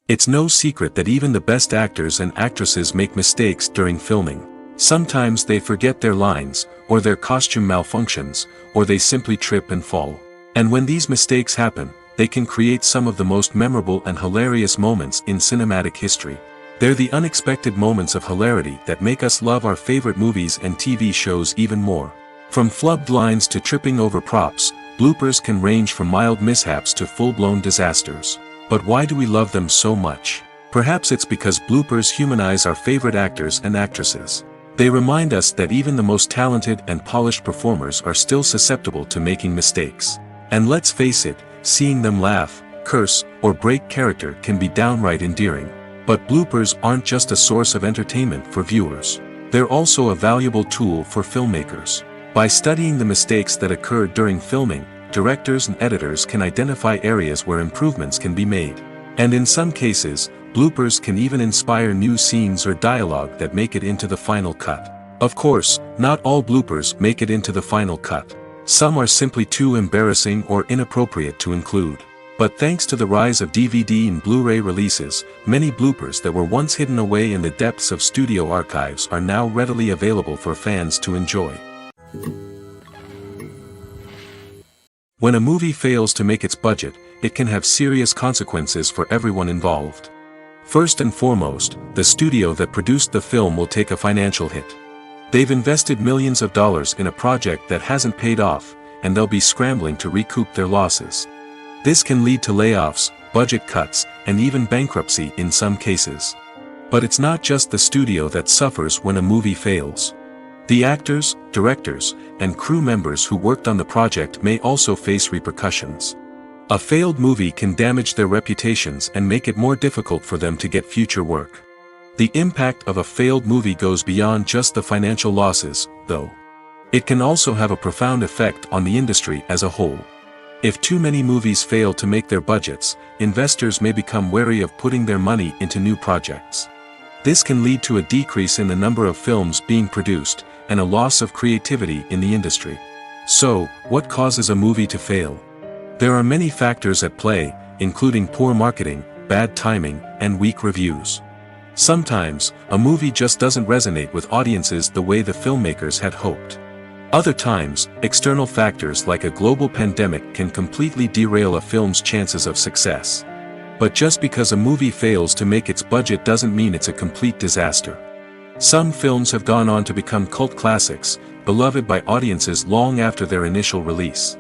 It's no secret that even the best actors and actresses make mistakes during filming. Sometimes they forget their lines, or their costume malfunctions, or they simply trip and fall. And when these mistakes happen, they can create some of the most memorable and hilarious moments in cinematic history. They're the unexpected moments of hilarity that make us love our favorite movies and TV shows even more. From flubbed lines to tripping over props, bloopers can range from mild mishaps to full-blown disasters. But why do we love them so much? Perhaps it's because bloopers humanize our favorite actors and actresses. They remind us that even the most talented and polished performers are still susceptible to making mistakes. And let's face it, seeing them laugh, curse, or break character can be downright endearing. But bloopers aren't just a source of entertainment for viewers. They're also a valuable tool for filmmakers. By studying the mistakes that occurred during filming, directors and editors can identify areas where improvements can be made. And in some cases, bloopers can even inspire new scenes or dialogue that make it into the final cut. Of course, not all bloopers make it into the final cut. Some are simply too embarrassing or inappropriate to include. But thanks to the rise of DVD and Blu-ray releases, many bloopers that were once hidden away in the depths of studio archives are now readily available for fans to enjoy. When a movie fails to make its budget, it can have serious consequences for everyone involved. First and foremost, the studio that produced the film will take a financial hit. They've invested millions of dollars in a project that hasn't paid off, and they'll be scrambling to recoup their losses. This can lead to layoffs, budget cuts, and even bankruptcy in some cases. But it's not just the studio that suffers when a movie fails. The actors, directors, and crew members who worked on the project may also face repercussions. A failed movie can damage their reputations and make it more difficult for them to get future work. The impact of a failed movie goes beyond just the financial losses, though. It can also have a profound effect on the industry as a whole. If too many movies fail to make their budgets, investors may become wary of putting their money into new projects. This can lead to a decrease in the number of films being produced, and a loss of creativity in the industry. So, what causes a movie to fail? There are many factors at play, including poor marketing, bad timing, and weak reviews. Sometimes, a movie just doesn't resonate with audiences the way the filmmakers had hoped. Other times, external factors like a global pandemic can completely derail a film's chances of success. But just because a movie fails to make its budget doesn't mean it's a complete disaster. Some films have gone on to become cult classics, beloved by audiences long after their initial release.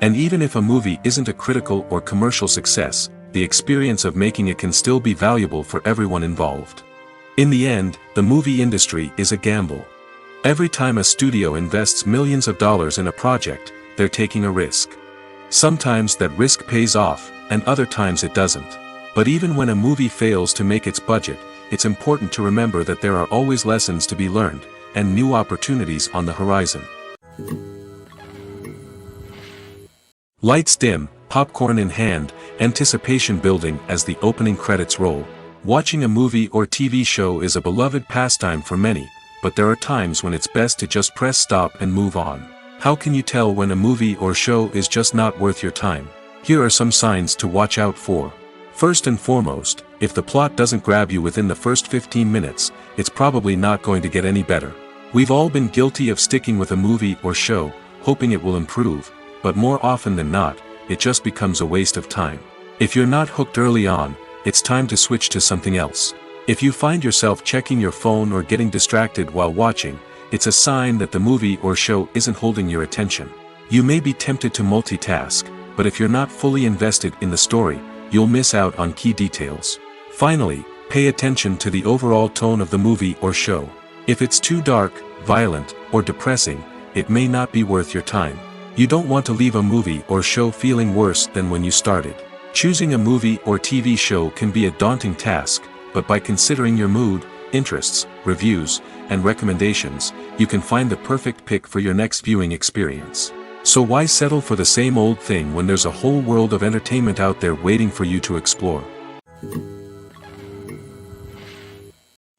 And even if a movie isn't a critical or commercial success, the experience of making it can still be valuable for everyone involved. In the end, the movie industry is a gamble. Every time a studio invests millions of dollars in a project, they're taking a risk. Sometimes that risk pays off, and other times it doesn't. But even when a movie fails to make its budget, it's important to remember that there are always lessons to be learned, and new opportunities on the horizon. Lights dim, popcorn in hand, anticipation building as the opening credits roll. Watching a movie or TV show is a beloved pastime for many, but there are times when it's best to just press stop and move on. How can you tell when a movie or show is just not worth your time? Here are some signs to watch out for. First and foremost, if the plot doesn't grab you within the first 15 minutes, it's probably not going to get any better. We've all been guilty of sticking with a movie or show, hoping it will improve, but more often than not, it just becomes a waste of time. If you're not hooked early on, it's time to switch to something else. If you find yourself checking your phone or getting distracted while watching, it's a sign that the movie or show isn't holding your attention. You may be tempted to multitask, but if you're not fully invested in the story, you'll miss out on key details. Finally, pay attention to the overall tone of the movie or show. If it's too dark, violent, or depressing, it may not be worth your time. You don't want to leave a movie or show feeling worse than when you started. Choosing a movie or TV show can be a daunting task, but by considering your mood, interests, reviews, and recommendations, you can find the perfect pick for your next viewing experience. So why settle for the same old thing when there's a whole world of entertainment out there waiting for you to explore?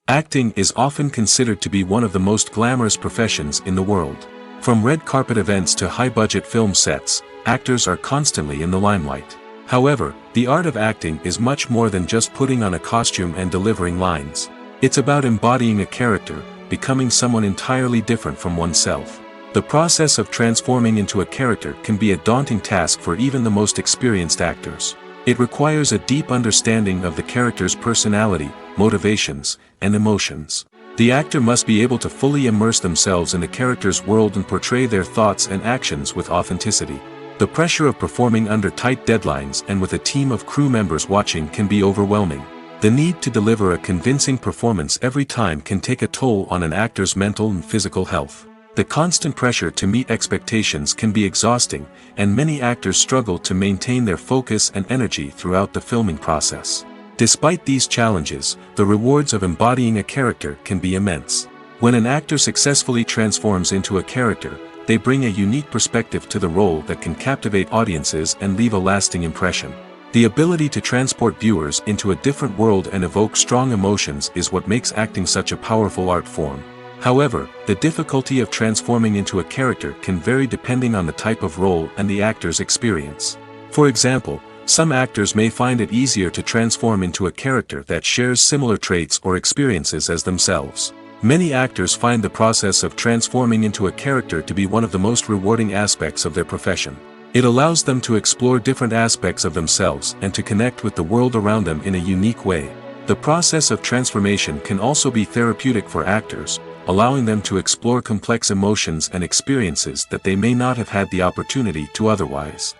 Acting is often considered to be one of the most glamorous professions in the world. From red carpet events to high-budget film sets, actors are constantly in the limelight. However, the art of acting is much more than just putting on a costume and delivering lines. It's about embodying a character, becoming someone entirely different from oneself. The process of transforming into a character can be a daunting task for even the most experienced actors. It requires a deep understanding of the character's personality, motivations, and emotions. The actor must be able to fully immerse themselves in the character's world and portray their thoughts and actions with authenticity. The pressure of performing under tight deadlines and with a team of crew members watching can be overwhelming. The need to deliver a convincing performance every time can take a toll on an actor's mental and physical health. The constant pressure to meet expectations can be exhausting, and many actors struggle to maintain their focus and energy throughout the filming process. Despite these challenges, the rewards of embodying a character can be immense. When an actor successfully transforms into a character, they bring a unique perspective to the role that can captivate audiences and leave a lasting impression. The ability to transport viewers into a different world and evoke strong emotions is what makes acting such a powerful art form. However, the difficulty of transforming into a character can vary depending on the type of role and the actor's experience. For example, some actors may find it easier to transform into a character that shares similar traits or experiences as themselves. Many actors find the process of transforming into a character to be one of the most rewarding aspects of their profession. It allows them to explore different aspects of themselves and to connect with the world around them in a unique way. The process of transformation can also be therapeutic for actors, allowing them to explore complex emotions and experiences that they may not have had the opportunity to otherwise.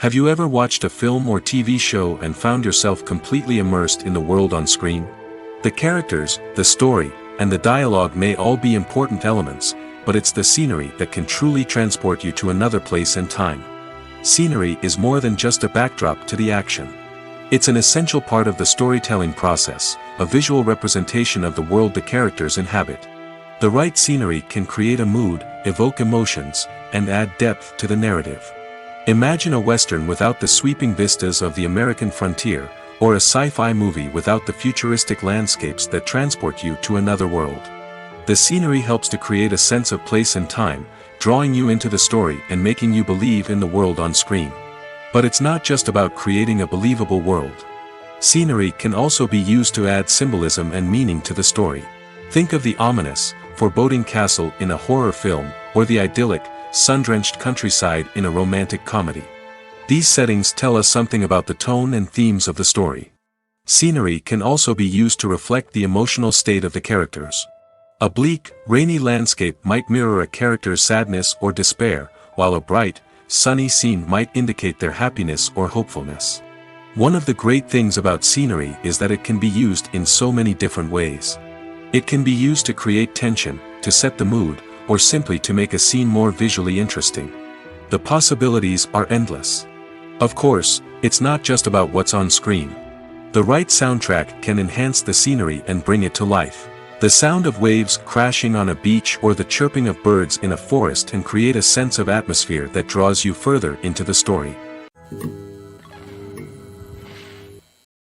Have you ever watched a film or TV show and found yourself completely immersed in the world on screen? The characters, the story, and the dialogue may all be important elements, but it's the scenery that can truly transport you to another place and time. Scenery is more than just a backdrop to the action. It's an essential part of the storytelling process, a visual representation of the world the characters inhabit. The right scenery can create a mood, evoke emotions, and add depth to the narrative. Imagine a Western without the sweeping vistas of the American frontier, or a sci-fi movie without the futuristic landscapes that transport you to another world. The scenery helps to create a sense of place and time, drawing you into the story and making you believe in the world on screen. But it's not just about creating a believable world. Scenery can also be used to add symbolism and meaning to the story. Think of the ominous, foreboding castle in a horror film, or the idyllic, sun-drenched countryside in a romantic comedy. These settings tell us something about the tone and themes of the story. Scenery can also be used to reflect the emotional state of the characters. A bleak, rainy landscape might mirror a character's sadness or despair, while a bright, sunny scene might indicate their happiness or hopefulness. One of the great things about scenery is that it can be used in so many different ways. It can be used to create tension, to set the mood, or simply to make a scene more visually interesting. The possibilities are endless. Of course, it's not just about what's on screen. The right soundtrack can enhance the scenery and bring it to life. The sound of waves crashing on a beach or the chirping of birds in a forest can create a sense of atmosphere that draws you further into the story.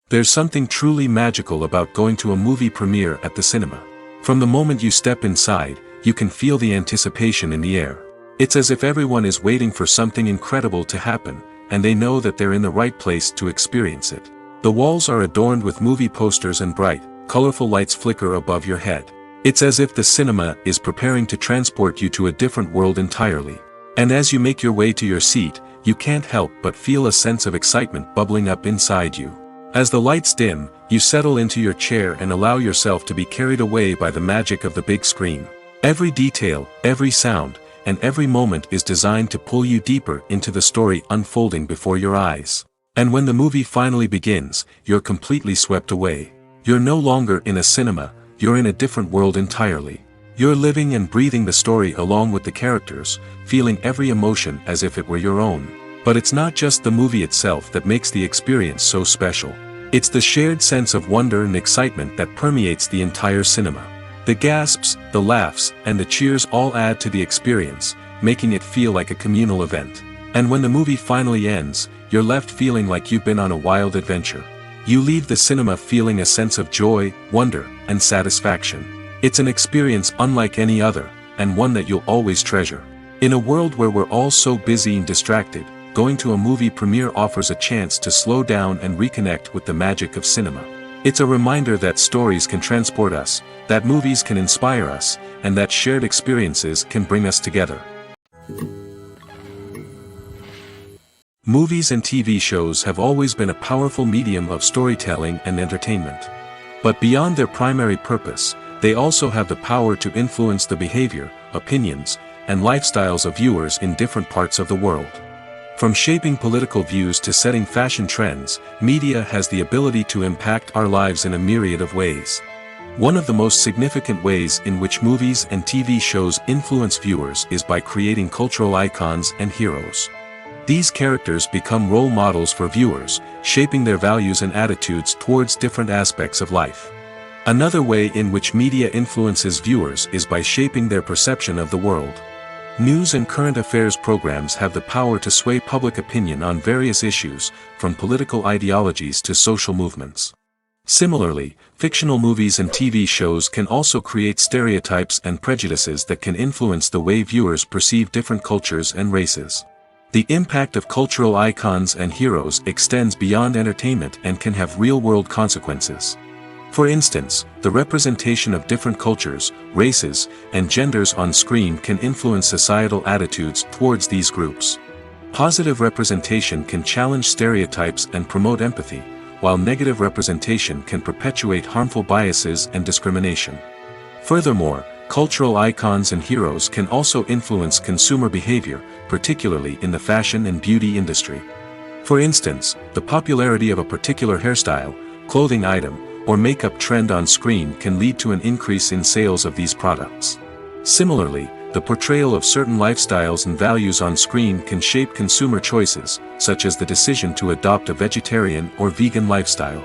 There's something truly magical about going to a movie premiere at the cinema. From the moment you step inside, you can feel the anticipation in the air. It's as if everyone is waiting for something incredible to happen, and they know that they're in the right place to experience it. The walls are adorned with movie posters and bright, colorful lights flicker above your head. It's as if the cinema is preparing to transport you to a different world entirely. And as you make your way to your seat, you can't help but feel a sense of excitement bubbling up inside you. As the lights dim, you settle into your chair and allow yourself to be carried away by the magic of the big screen. Every detail, every sound, and every moment is designed to pull you deeper into the story unfolding before your eyes. And when the movie finally begins, you're completely swept away. You're no longer in a cinema, you're in a different world entirely. You're living and breathing the story along with the characters, feeling every emotion as if it were your own. But it's not just the movie itself that makes the experience so special. It's the shared sense of wonder and excitement that permeates the entire cinema. The gasps, the laughs, and the cheers all add to the experience, making it feel like a communal event. And when the movie finally ends, you're left feeling like you've been on a wild adventure. You leave the cinema feeling a sense of joy, wonder, and satisfaction. It's an experience unlike any other, and one that you'll always treasure. In a world where we're all so busy and distracted, going to a movie premiere offers a chance to slow down and reconnect with the magic of cinema. It's a reminder that stories can transport us, that movies can inspire us, and that shared experiences can bring us together. Movies and TV shows have always been a powerful medium of storytelling and entertainment. But beyond their primary purpose, they also have the power to influence the behavior, opinions, and lifestyles of viewers in different parts of the world. From shaping political views to setting fashion trends, media has the ability to impact our lives in a myriad of ways. One of the most significant ways in which movies and TV shows influence viewers is by creating cultural icons and heroes. These characters become role models for viewers, shaping their values and attitudes towards different aspects of life. Another way in which media influences viewers is by shaping their perception of the world. News and current affairs programs have the power to sway public opinion on various issues, from political ideologies to social movements. Similarly, fictional movies and TV shows can also create stereotypes and prejudices that can influence the way viewers perceive different cultures and races. The impact of cultural icons and heroes extends beyond entertainment and can have real-world consequences. For instance, the representation of different cultures, races, and genders on screen can influence societal attitudes towards these groups. Positive representation can challenge stereotypes and promote empathy, while negative representation can perpetuate harmful biases and discrimination. Furthermore, cultural icons and heroes can also influence consumer behavior, particularly in the fashion and beauty industry. For instance, the popularity of a particular hairstyle, clothing item, or makeup trend on screen can lead to an increase in sales of these products. Similarly, the portrayal of certain lifestyles and values on screen can shape consumer choices, such as the decision to adopt a vegetarian or vegan lifestyle.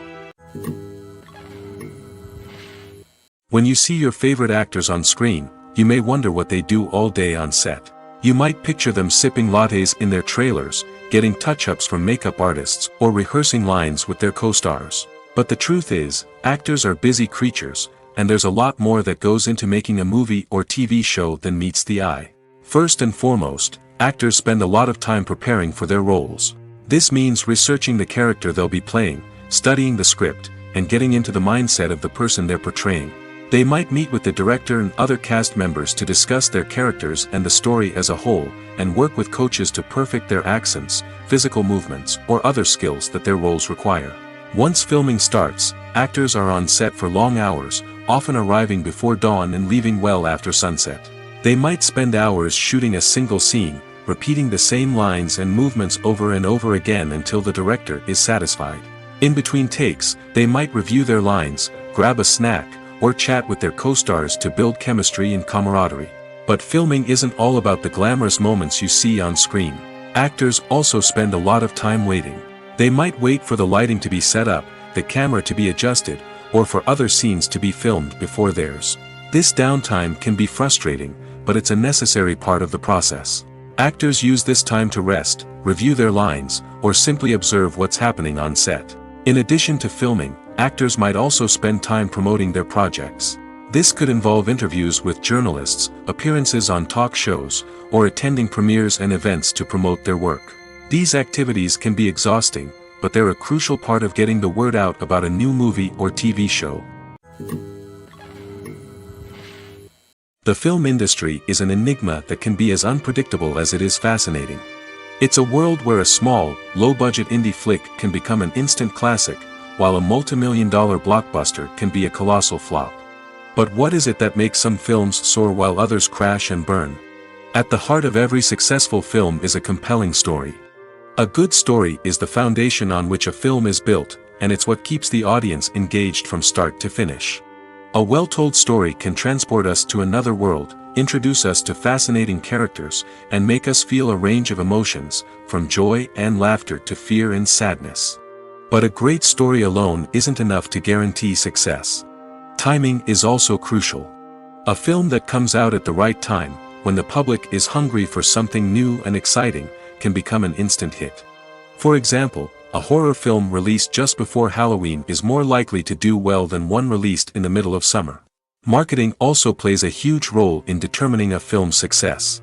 When you see your favorite actors on screen, you may wonder what they do all day on set. You might picture them sipping lattes in their trailers, getting touch-ups from makeup artists, or rehearsing lines with their co-stars. But the truth is, actors are busy creatures, and there's a lot more that goes into making a movie or TV show than meets the eye. First and foremost, actors spend a lot of time preparing for their roles. This means researching the character they'll be playing, studying the script, and getting into the mindset of the person they're portraying. They might meet with the director and other cast members to discuss their characters and the story as a whole, and work with coaches to perfect their accents, physical movements, or other skills that their roles require. Once filming starts, actors are on set for long hours, often arriving before dawn and leaving well after sunset. They might spend hours shooting a single scene, repeating the same lines and movements over and over again until the director is satisfied. In between takes, they might review their lines, grab a snack, or chat with their co-stars to build chemistry and camaraderie. But filming isn't all about the glamorous moments you see on screen. Actors also spend a lot of time waiting. They might wait for the lighting to be set up, the camera to be adjusted, or for other scenes to be filmed before theirs. This downtime can be frustrating, but it's a necessary part of the process. Actors use this time to rest, review their lines, or simply observe what's happening on set. In addition to filming, actors might also spend time promoting their projects. This could involve interviews with journalists, appearances on talk shows, or attending premieres and events to promote their work. These activities can be exhausting, but they're a crucial part of getting the word out about a new movie or TV show. The film industry is an enigma that can be as unpredictable as it is fascinating. It's a world where a small, low-budget indie flick can become an instant classic, while a multi-million-dollar blockbuster can be a colossal flop. But what is it that makes some films soar while others crash and burn? At the heart of every successful film is a compelling story. A good story is the foundation on which a film is built, and it's what keeps the audience engaged from start to finish. A well-told story can transport us to another world, introduce us to fascinating characters, and make us feel a range of emotions, from joy and laughter to fear and sadness. But a great story alone isn't enough to guarantee success. Timing is also crucial. A film that comes out at the right time, when the public is hungry for something new and exciting, can become an instant hit. For example, a horror film released just before Halloween is more likely to do well than one released in the middle of summer. Marketing also plays a huge role in determining a film's success.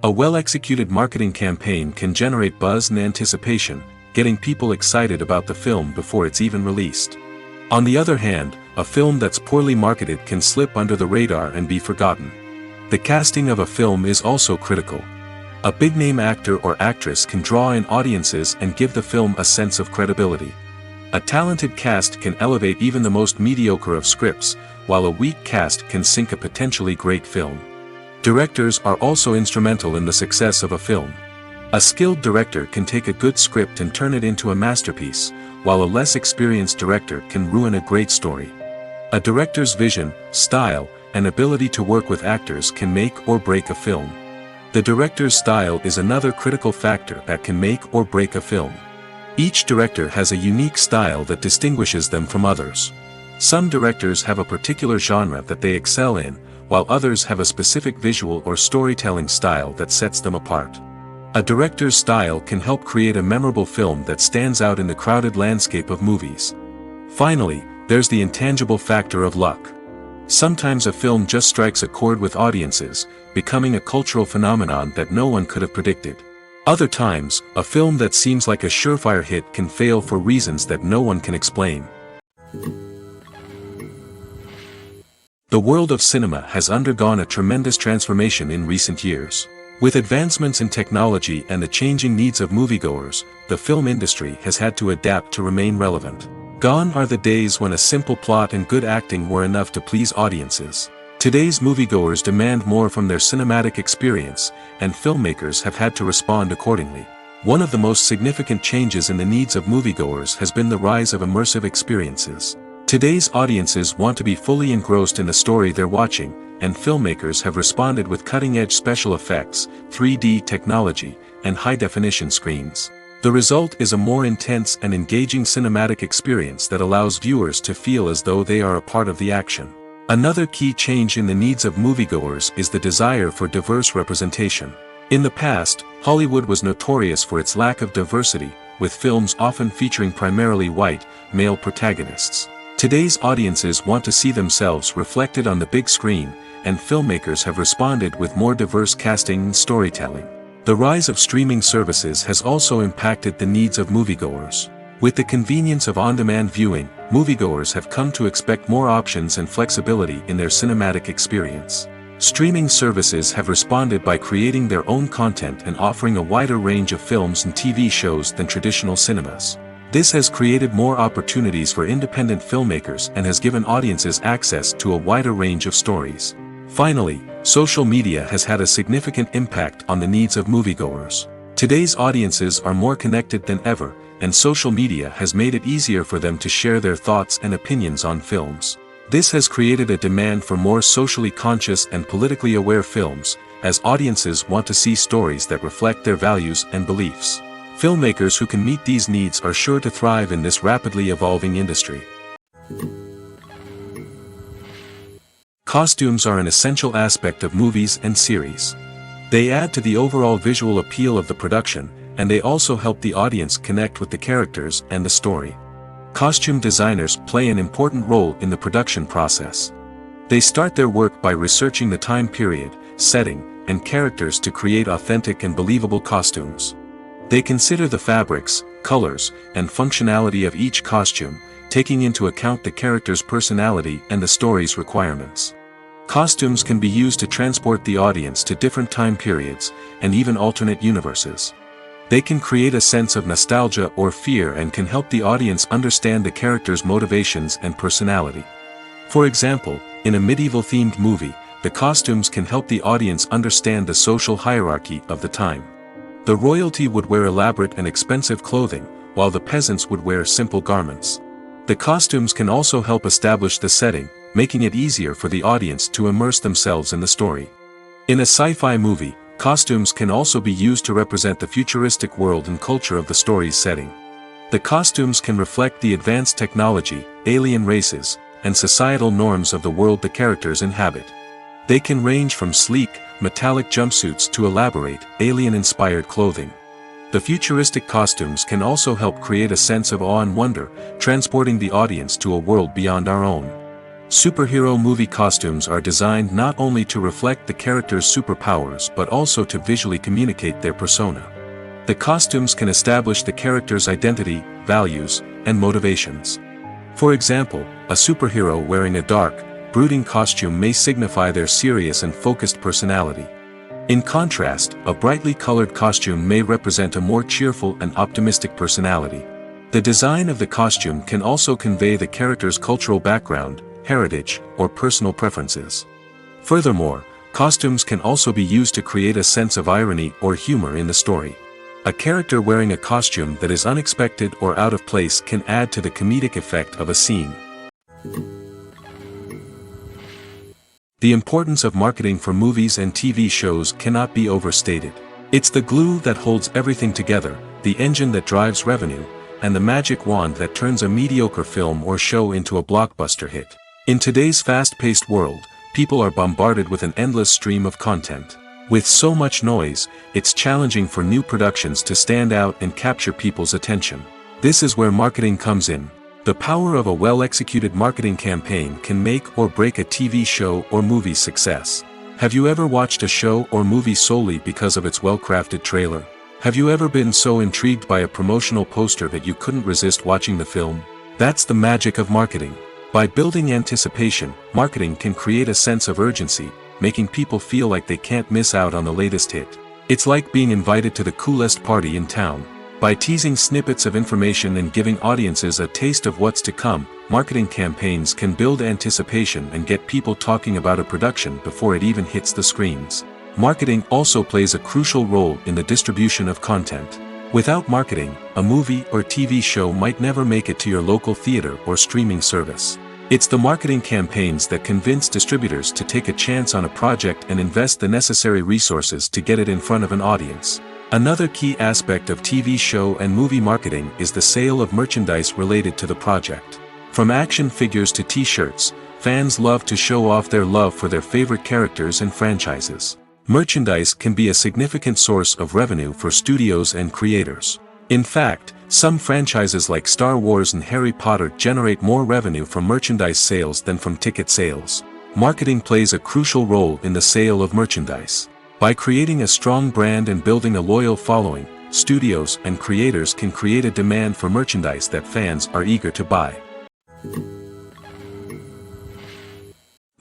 A well-executed marketing campaign can generate buzz and anticipation, getting people excited about the film before it's even released. On the other hand, a film that's poorly marketed can slip under the radar and be forgotten. The casting of a film is also critical. A big-name actor or actress can draw in audiences and give the film a sense of credibility. A talented cast can elevate even the most mediocre of scripts, while a weak cast can sink a potentially great film. Directors are also instrumental in the success of a film. A skilled director can take a good script and turn it into a masterpiece, while a less experienced director can ruin a great story. A director's vision, style, and ability to work with actors can make or break a film. The director's style is another critical factor that can make or break a film. Each director has a unique style that distinguishes them from others. Some directors have a particular genre that they excel in, while others have a specific visual or storytelling style that sets them apart. A director's style can help create a memorable film that stands out in the crowded landscape of movies. Finally, there's the intangible factor of luck. Sometimes a film just strikes a chord with audiences, becoming a cultural phenomenon that no one could have predicted. Other times, a film that seems like a surefire hit can fail for reasons that no one can explain. The world of cinema has undergone a tremendous transformation in recent years. With advancements in technology and the changing needs of moviegoers, the film industry has had to adapt to remain relevant. Gone are the days when a simple plot and good acting were enough to please audiences. Today's moviegoers demand more from their cinematic experience, and filmmakers have had to respond accordingly. One of the most significant changes in the needs of moviegoers has been the rise of immersive experiences. Today's audiences want to be fully engrossed in the story they're watching, and filmmakers have responded with cutting-edge special effects, 3D technology, and high-definition screens. The result is a more intense and engaging cinematic experience that allows viewers to feel as though they are a part of the action. Another key change in the needs of moviegoers is the desire for diverse representation. In the past, Hollywood was notorious for its lack of diversity, with films often featuring primarily white, male protagonists. Today's audiences want to see themselves reflected on the big screen, and filmmakers have responded with more diverse casting and storytelling. The rise of streaming services has also impacted the needs of moviegoers. With the convenience of on-demand viewing, moviegoers have come to expect more options and flexibility in their cinematic experience. Streaming services have responded by creating their own content and offering a wider range of films and TV shows than traditional cinemas. This has created more opportunities for independent filmmakers and has given audiences access to a wider range of stories. Finally, social media has had a significant impact on the needs of moviegoers. Today's audiences are more connected than ever, and social media has made it easier for them to share their thoughts and opinions on films. This has created a demand for more socially conscious and politically aware films, as audiences want to see stories that reflect their values and beliefs. Filmmakers who can meet these needs are sure to thrive in this rapidly evolving industry. Costumes are an essential aspect of movies and series. They add to the overall visual appeal of the production, and they also help the audience connect with the characters and the story. Costume designers play an important role in the production process. They start their work by researching the time period, setting, and characters to create authentic and believable costumes. They consider the fabrics, colors, and functionality of each costume, taking into account the character's personality and the story's requirements. Costumes can be used to transport the audience to different time periods, and even alternate universes. They can create a sense of nostalgia or fear and can help the audience understand the character's motivations and personality. For example, in a medieval-themed movie, the costumes can help the audience understand the social hierarchy of the time. The royalty would wear elaborate and expensive clothing, while the peasants would wear simple garments. The costumes can also help establish the setting, making it easier for the audience to immerse themselves in the story. In a sci-fi movie, costumes can also be used to represent the futuristic world and culture of the story's setting. The costumes can reflect the advanced technology, alien races, and societal norms of the world the characters inhabit. They can range from sleek, metallic jumpsuits to elaborate, alien-inspired clothing. The futuristic costumes can also help create a sense of awe and wonder, transporting the audience to a world beyond our own. Superhero movie costumes are designed not only to reflect the character's superpowers but also to visually communicate their persona. The costumes can establish the character's identity, values, and motivations. For example, a superhero wearing a dark, brooding costume may signify their serious and focused personality. In contrast, a brightly colored costume may represent a more cheerful and optimistic personality. The design of the costume can also convey the character's cultural background, heritage, or personal preferences. Furthermore, costumes can also be used to create a sense of irony or humor in the story. A character wearing a costume that is unexpected or out of place can add to the comedic effect of a scene. The importance of marketing for movies and TV shows cannot be overstated. It's the glue that holds everything together, the engine that drives revenue, and the magic wand that turns a mediocre film or show into a blockbuster hit. In today's fast-paced world, people are bombarded with an endless stream of content. With so much noise, it's challenging for new productions to stand out and capture people's attention. This is where marketing comes in. The power of a well-executed marketing campaign can make or break a TV show or movie's success. Have you ever watched a show or movie solely because of its well-crafted trailer? Have you ever been so intrigued by a promotional poster that you couldn't resist watching the film? That's the magic of marketing. By building anticipation, marketing can create a sense of urgency, making people feel like they can't miss out on the latest hit. It's like being invited to the coolest party in town. By teasing snippets of information and giving audiences a taste of what's to come, marketing campaigns can build anticipation and get people talking about a production before it even hits the screens. Marketing also plays a crucial role in the distribution of content. Without marketing, a movie or TV show might never make it to your local theater or streaming service. It's the marketing campaigns that convince distributors to take a chance on a project and invest the necessary resources to get it in front of an audience. Another key aspect of TV show and movie marketing is the sale of merchandise related to the project. From action figures to t-shirts, fans love to show off their love for their favorite characters and franchises. Merchandise can be a significant source of revenue for studios and creators. In fact, some franchises like Star Wars and Harry Potter generate more revenue from merchandise sales than from ticket sales. Marketing plays a crucial role in the sale of merchandise. By creating a strong brand and building a loyal following, studios and creators can create a demand for merchandise that fans are eager to buy.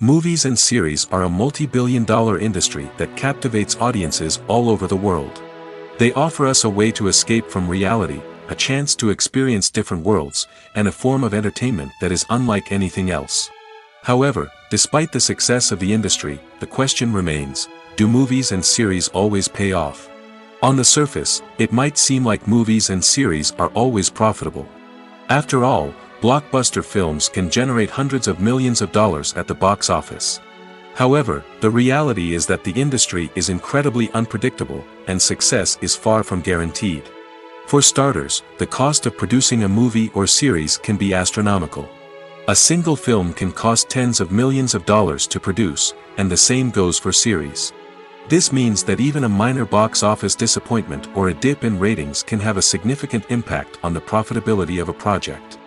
Movies and series are a multi-billion-dollar industry that captivates audiences all over the world. They offer us a way to escape from reality, a chance to experience different worlds, and a form of entertainment that is unlike anything else. However, despite the success of the industry, the question remains, do movies and series always pay off? On the surface, it might seem like movies and series are always profitable. After all, blockbuster films can generate hundreds of millions of dollars at the box office. However, the reality is that the industry is incredibly unpredictable, and success is far from guaranteed. For starters, the cost of producing a movie or series can be astronomical. A single film can cost tens of millions of dollars to produce, and the same goes for series. This means that even a minor box office disappointment or a dip in ratings can have a significant impact on the profitability of a project.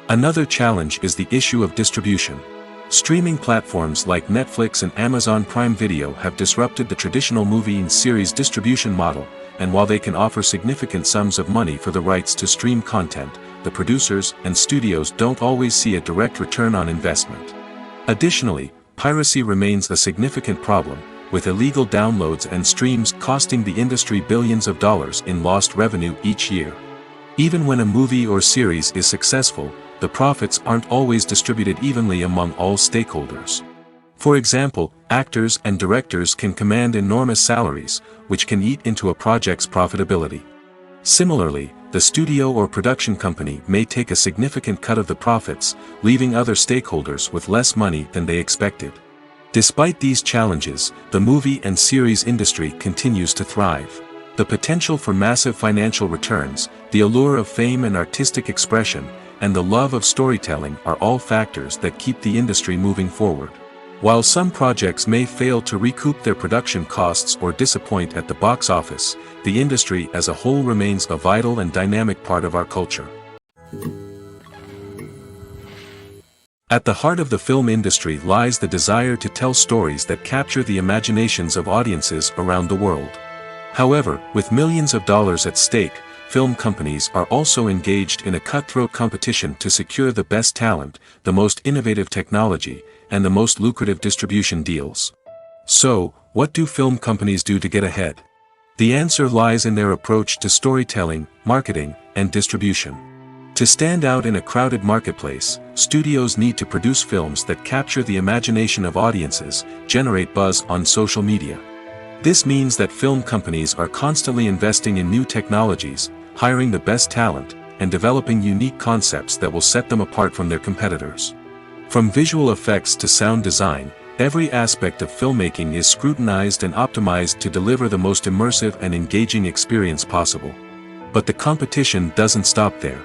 Another challenge is the issue of distribution. Streaming platforms like Netflix and Amazon Prime Video have disrupted the traditional movie and series distribution model, and while they can offer significant sums of money for the rights to stream content, the producers and studios don't always see a direct return on investment. Additionally, piracy remains a significant problem, with illegal downloads and streams costing the industry billions of dollars in lost revenue each year. Even when a movie or series is successful, the profits aren't always distributed evenly among all stakeholders. For example, actors and directors can command enormous salaries, which can eat into a project's profitability. Similarly, the studio or production company may take a significant cut of the profits, leaving other stakeholders with less money than they expected. Despite these challenges, the movie and series industry continues to thrive. The potential for massive financial returns, the allure of fame and artistic expression, and the love of storytelling are all factors that keep the industry moving forward. While some projects may fail to recoup their production costs or disappoint at the box office, the industry as a whole remains a vital and dynamic part of our culture. At the heart of the film industry lies the desire to tell stories that capture the imaginations of audiences around the world. However, with millions of dollars at stake, film companies are also engaged in a cutthroat competition to secure the best talent, the most innovative technology, and the most lucrative distribution deals. So, what do film companies do to get ahead? The answer lies in their approach to storytelling, marketing, and distribution. To stand out in a crowded marketplace, studios need to produce films that capture the imagination of audiences, generate buzz on social media. This means that film companies are constantly investing in new technologies, hiring the best talent, and developing unique concepts that will set them apart from their competitors. From visual effects to sound design, every aspect of filmmaking is scrutinized and optimized to deliver the most immersive and engaging experience possible. But the competition doesn't stop there.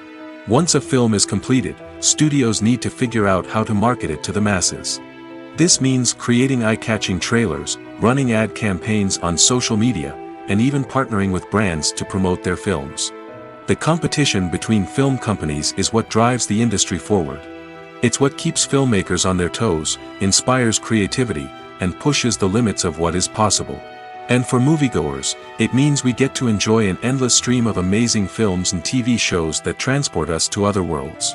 Once a film is completed, studios need to figure out how to market it to the masses. This means creating eye-catching trailers, running ad campaigns on social media, and even partnering with brands to promote their films. The competition between film companies is what drives the industry forward. It's what keeps filmmakers on their toes, inspires creativity, and pushes the limits of what is possible. And for moviegoers, it means we get to enjoy an endless stream of amazing films and TV shows that transport us to other worlds.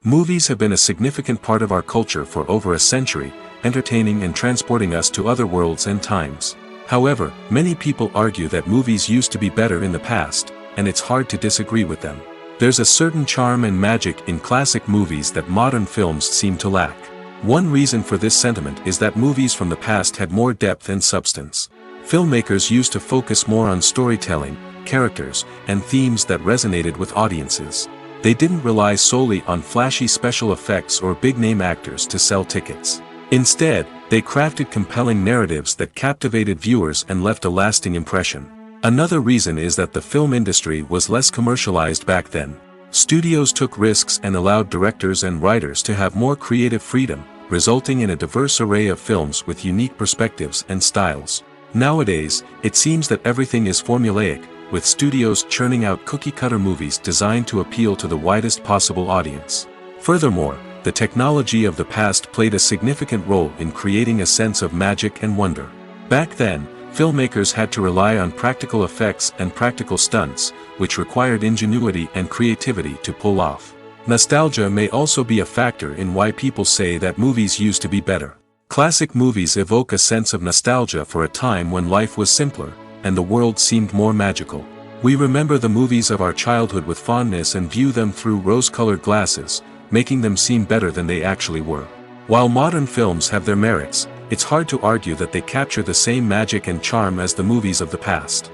Movies have been a significant part of our culture for over a century, entertaining and transporting us to other worlds and times. However, many people argue that movies used to be better in the past, and it's hard to disagree with them. There's a certain charm and magic in classic movies that modern films seem to lack. One reason for this sentiment is that movies from the past had more depth and substance. Filmmakers used to focus more on storytelling, characters, and themes that resonated with audiences. They didn't rely solely on flashy special effects or big-name actors to sell tickets. Instead, they crafted compelling narratives that captivated viewers and left a lasting impression. Another reason is that the film industry was less commercialized back then. Studios took risks and allowed directors and writers to have more creative freedom, resulting in a diverse array of films with unique perspectives and styles. Nowadays, it seems that everything is formulaic, with studios churning out cookie-cutter movies designed to appeal to the widest possible audience. Furthermore, the technology of the past played a significant role in creating a sense of magic and wonder. Back then, filmmakers had to rely on practical effects and practical stunts, which required ingenuity and creativity to pull off. Nostalgia may also be a factor in why people say that movies used to be better. Classic movies evoke a sense of nostalgia for a time when life was simpler, and the world seemed more magical. We remember the movies of our childhood with fondness and view them through rose-colored glasses, making them seem better than they actually were. While modern films have their merits, it's hard to argue that they capture the same magic and charm as the movies of the past.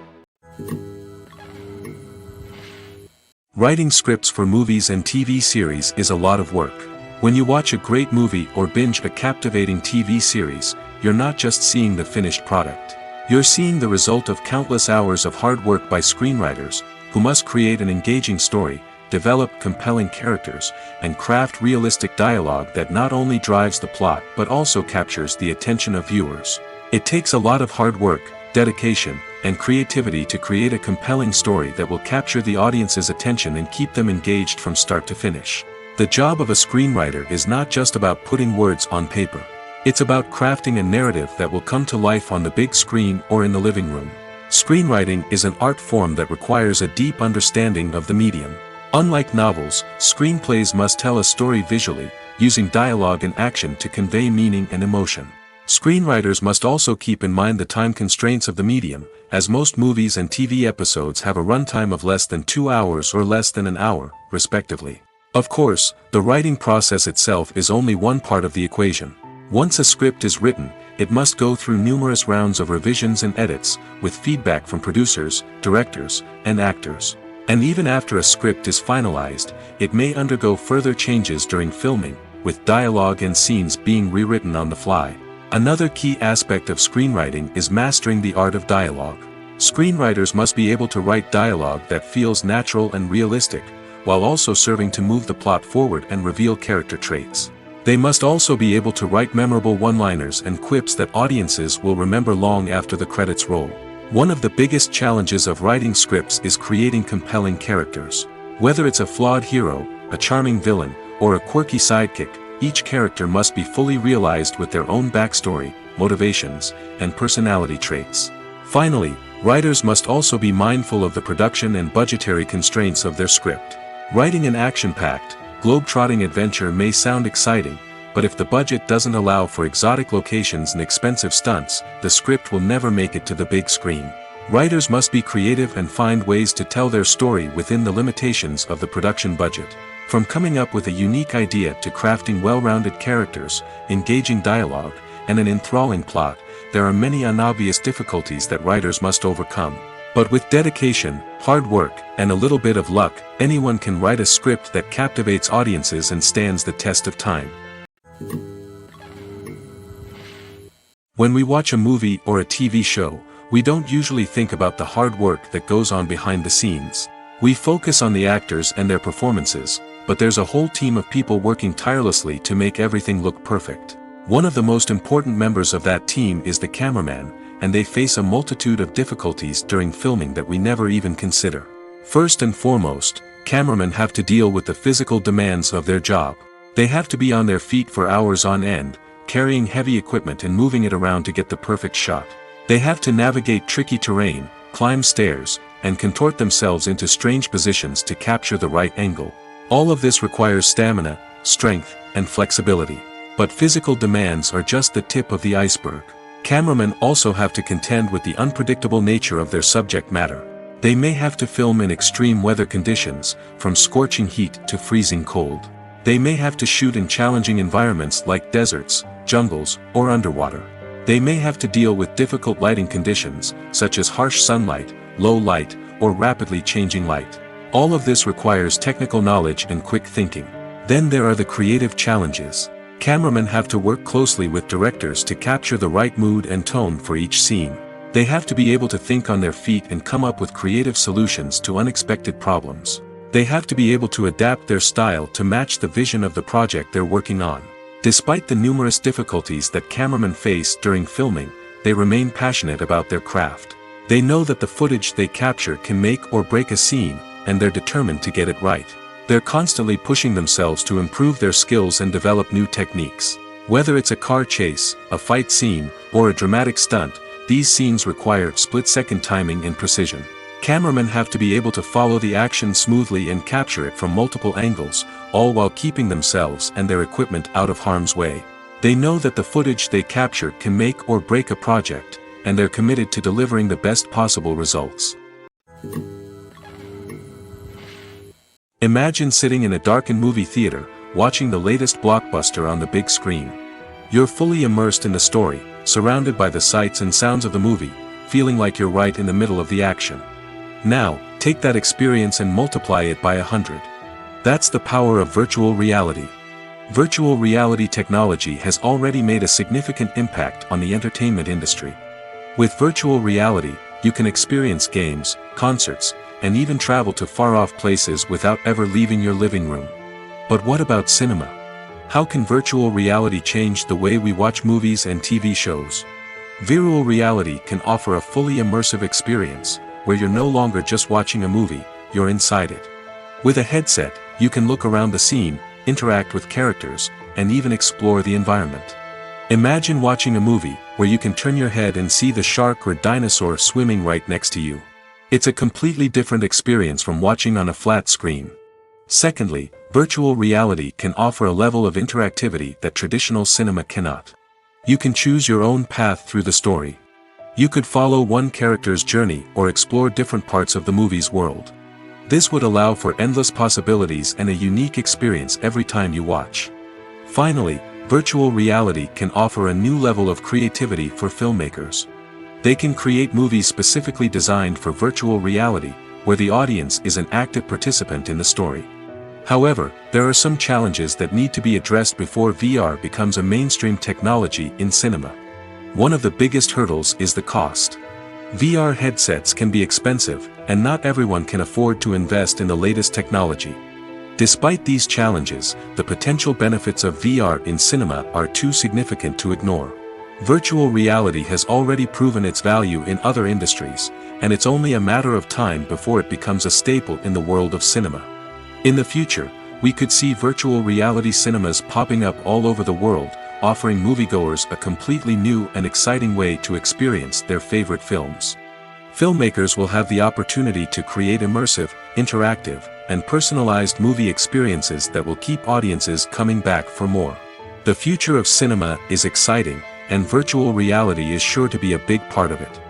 Writing scripts for movies and TV series is a lot of work. When you watch a great movie or binge a captivating TV series, you're not just seeing the finished product. You're seeing the result of countless hours of hard work by screenwriters, who must create an engaging story, develop compelling characters, and craft realistic dialogue that not only drives the plot but also captures the attention of viewers. It takes a lot of hard work, dedication, and creativity to create a compelling story that will capture the audience's attention and keep them engaged from start to finish. The job of a screenwriter is not just about putting words on paper. It's about crafting a narrative that will come to life on the big screen or in the living room. Screenwriting is an art form that requires a deep understanding of the medium. Unlike novels, screenplays must tell a story visually, using dialogue and action to convey meaning and emotion. Screenwriters must also keep in mind the time constraints of the medium, as most movies and TV episodes have a runtime of less than 2 hours or less than an hour, respectively. Of course, the writing process itself is only one part of the equation. Once a script is written, it must go through numerous rounds of revisions and edits, with feedback from producers, directors, and actors. And even after a script is finalized, it may undergo further changes during filming, with dialogue and scenes being rewritten on the fly. Another key aspect of screenwriting is mastering the art of dialogue. Screenwriters must be able to write dialogue that feels natural and realistic, while also serving to move the plot forward and reveal character traits. They must also be able to write memorable one-liners and quips that audiences will remember long after the credits roll. One of the biggest challenges of writing scripts is creating compelling characters. Whether it's a flawed hero, a charming villain, or a quirky sidekick, each character must be fully realized with their own backstory, motivations, and personality traits. Finally, writers must also be mindful of the production and budgetary constraints of their script. Writing an action-packed, globe-trotting adventure may sound exciting, but if the budget doesn't allow for exotic locations and expensive stunts, the script will never make it to the big screen. Writers must be creative and find ways to tell their story within the limitations of the production budget. From coming up with a unique idea to crafting well-rounded characters, engaging dialogue, and an enthralling plot, there are many unobvious difficulties that writers must overcome. But with dedication, hard work, and a little bit of luck, anyone can write a script that captivates audiences and stands the test of time. When we watch a movie or a TV show, we don't usually think about the hard work that goes on behind the scenes. We focus on the actors and their performances, but there's a whole team of people working tirelessly to make everything look perfect. One of the most important members of that team is the cameraman, and they face a multitude of difficulties during filming that we never even consider. First and foremost, cameramen have to deal with the physical demands of their job. They have to be on their feet for hours on end, carrying heavy equipment and moving it around to get the perfect shot. They have to navigate tricky terrain, climb stairs, and contort themselves into strange positions to capture the right angle. All of this requires stamina, strength, and flexibility. But physical demands are just the tip of the iceberg. Cameramen also have to contend with the unpredictable nature of their subject matter. They may have to film in extreme weather conditions, from scorching heat to freezing cold. They may have to shoot in challenging environments like deserts, jungles, or underwater. They may have to deal with difficult lighting conditions, such as harsh sunlight, low light, or rapidly changing light. All of this requires technical knowledge and quick thinking. Then there are the creative challenges. Cameramen have to work closely with directors to capture the right mood and tone for each scene. They have to be able to think on their feet and come up with creative solutions to unexpected problems. They have to be able to adapt their style to match the vision of the project they're working on. Despite the numerous difficulties that cameramen face during filming, they remain passionate about their craft. They know that the footage they capture can make or break a scene, and they're determined to get it right. They're constantly pushing themselves to improve their skills and develop new techniques. Whether it's a car chase, a fight scene, or a dramatic stunt, these scenes require split-second timing and precision. Cameramen have to be able to follow the action smoothly and capture it from multiple angles, all while keeping themselves and their equipment out of harm's way. They know that the footage they capture can make or break a project, and they're committed to delivering the best possible results. Imagine sitting in a darkened movie theater, watching the latest blockbuster on the big screen. You're fully immersed in the story, surrounded by the sights and sounds of the movie, feeling like you're right in the middle of the action. Now, take that experience and multiply it by 100. That's the power of virtual reality. Virtual reality technology has already made a significant impact on the entertainment industry. With virtual reality, you can experience games, concerts, and even travel to far-off places without ever leaving your living room. But what about cinema? How can virtual reality change the way we watch movies and TV shows? Virtual reality can offer a fully immersive experience, where you're no longer just watching a movie, you're inside it. With a headset, you can look around the scene, interact with characters, and even explore the environment. Imagine watching a movie where you can turn your head and see the shark or dinosaur swimming right next to you. It's a completely different experience from watching on a flat screen. Secondly, virtual reality can offer a level of interactivity that traditional cinema cannot. You can choose your own path through the story. You could follow one character's journey or explore different parts of the movie's world. This would allow for endless possibilities and a unique experience every time you watch. Finally, virtual reality can offer a new level of creativity for filmmakers. They can create movies specifically designed for virtual reality, where the audience is an active participant in the story. However, there are some challenges that need to be addressed before VR becomes a mainstream technology in cinema. One of the biggest hurdles is the cost. VR headsets can be expensive, and not everyone can afford to invest in the latest technology. Despite these challenges, the potential benefits of VR in cinema are too significant to ignore. Virtual reality has already proven its value in other industries, and it's only a matter of time before it becomes a staple in the world of cinema. In the future, we could see virtual reality cinemas popping up all over the world, offering moviegoers a completely new and exciting way to experience their favorite films. Filmmakers will have the opportunity to create immersive, interactive, and personalized movie experiences that will keep audiences coming back for more. The future of cinema is exciting, and virtual reality is sure to be a big part of it.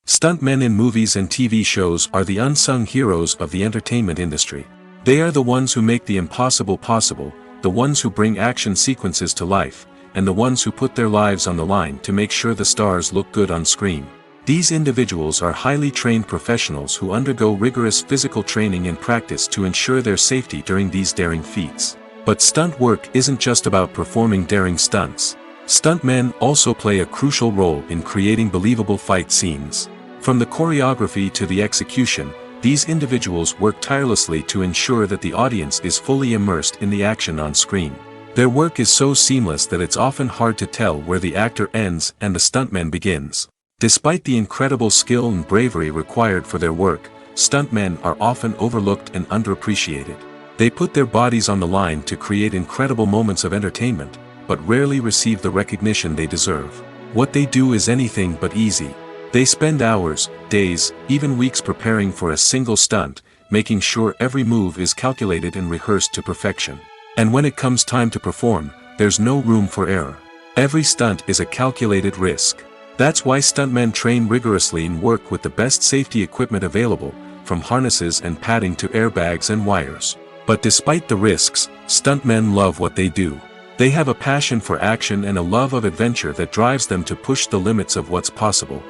Stuntmen in movies and TV shows are the unsung heroes of the entertainment industry. They are the ones who make the impossible possible, the ones who bring action sequences to life, and the ones who put their lives on the line to make sure the stars look good on screen. These individuals are highly trained professionals who undergo rigorous physical training and practice to ensure their safety during these daring feats. But stunt work isn't just about performing daring stunts. Stuntmen also play a crucial role in creating believable fight scenes. From the choreography to the execution, these individuals work tirelessly to ensure that the audience is fully immersed in the action on screen. Their work is so seamless that it's often hard to tell where the actor ends and the stuntman begins. Despite the incredible skill and bravery required for their work, stuntmen are often overlooked and underappreciated. They put their bodies on the line to create incredible moments of entertainment, but rarely receive the recognition they deserve. What they do is anything but easy. They spend hours, days, even weeks preparing for a single stunt, making sure every move is calculated and rehearsed to perfection. And when it comes time to perform, there's no room for error. Every stunt is a calculated risk. That's why stuntmen train rigorously and work with the best safety equipment available, from harnesses and padding to airbags and wires. But despite the risks, stuntmen love what they do. They have a passion for action and a love of adventure that drives them to push the limits of what's possible.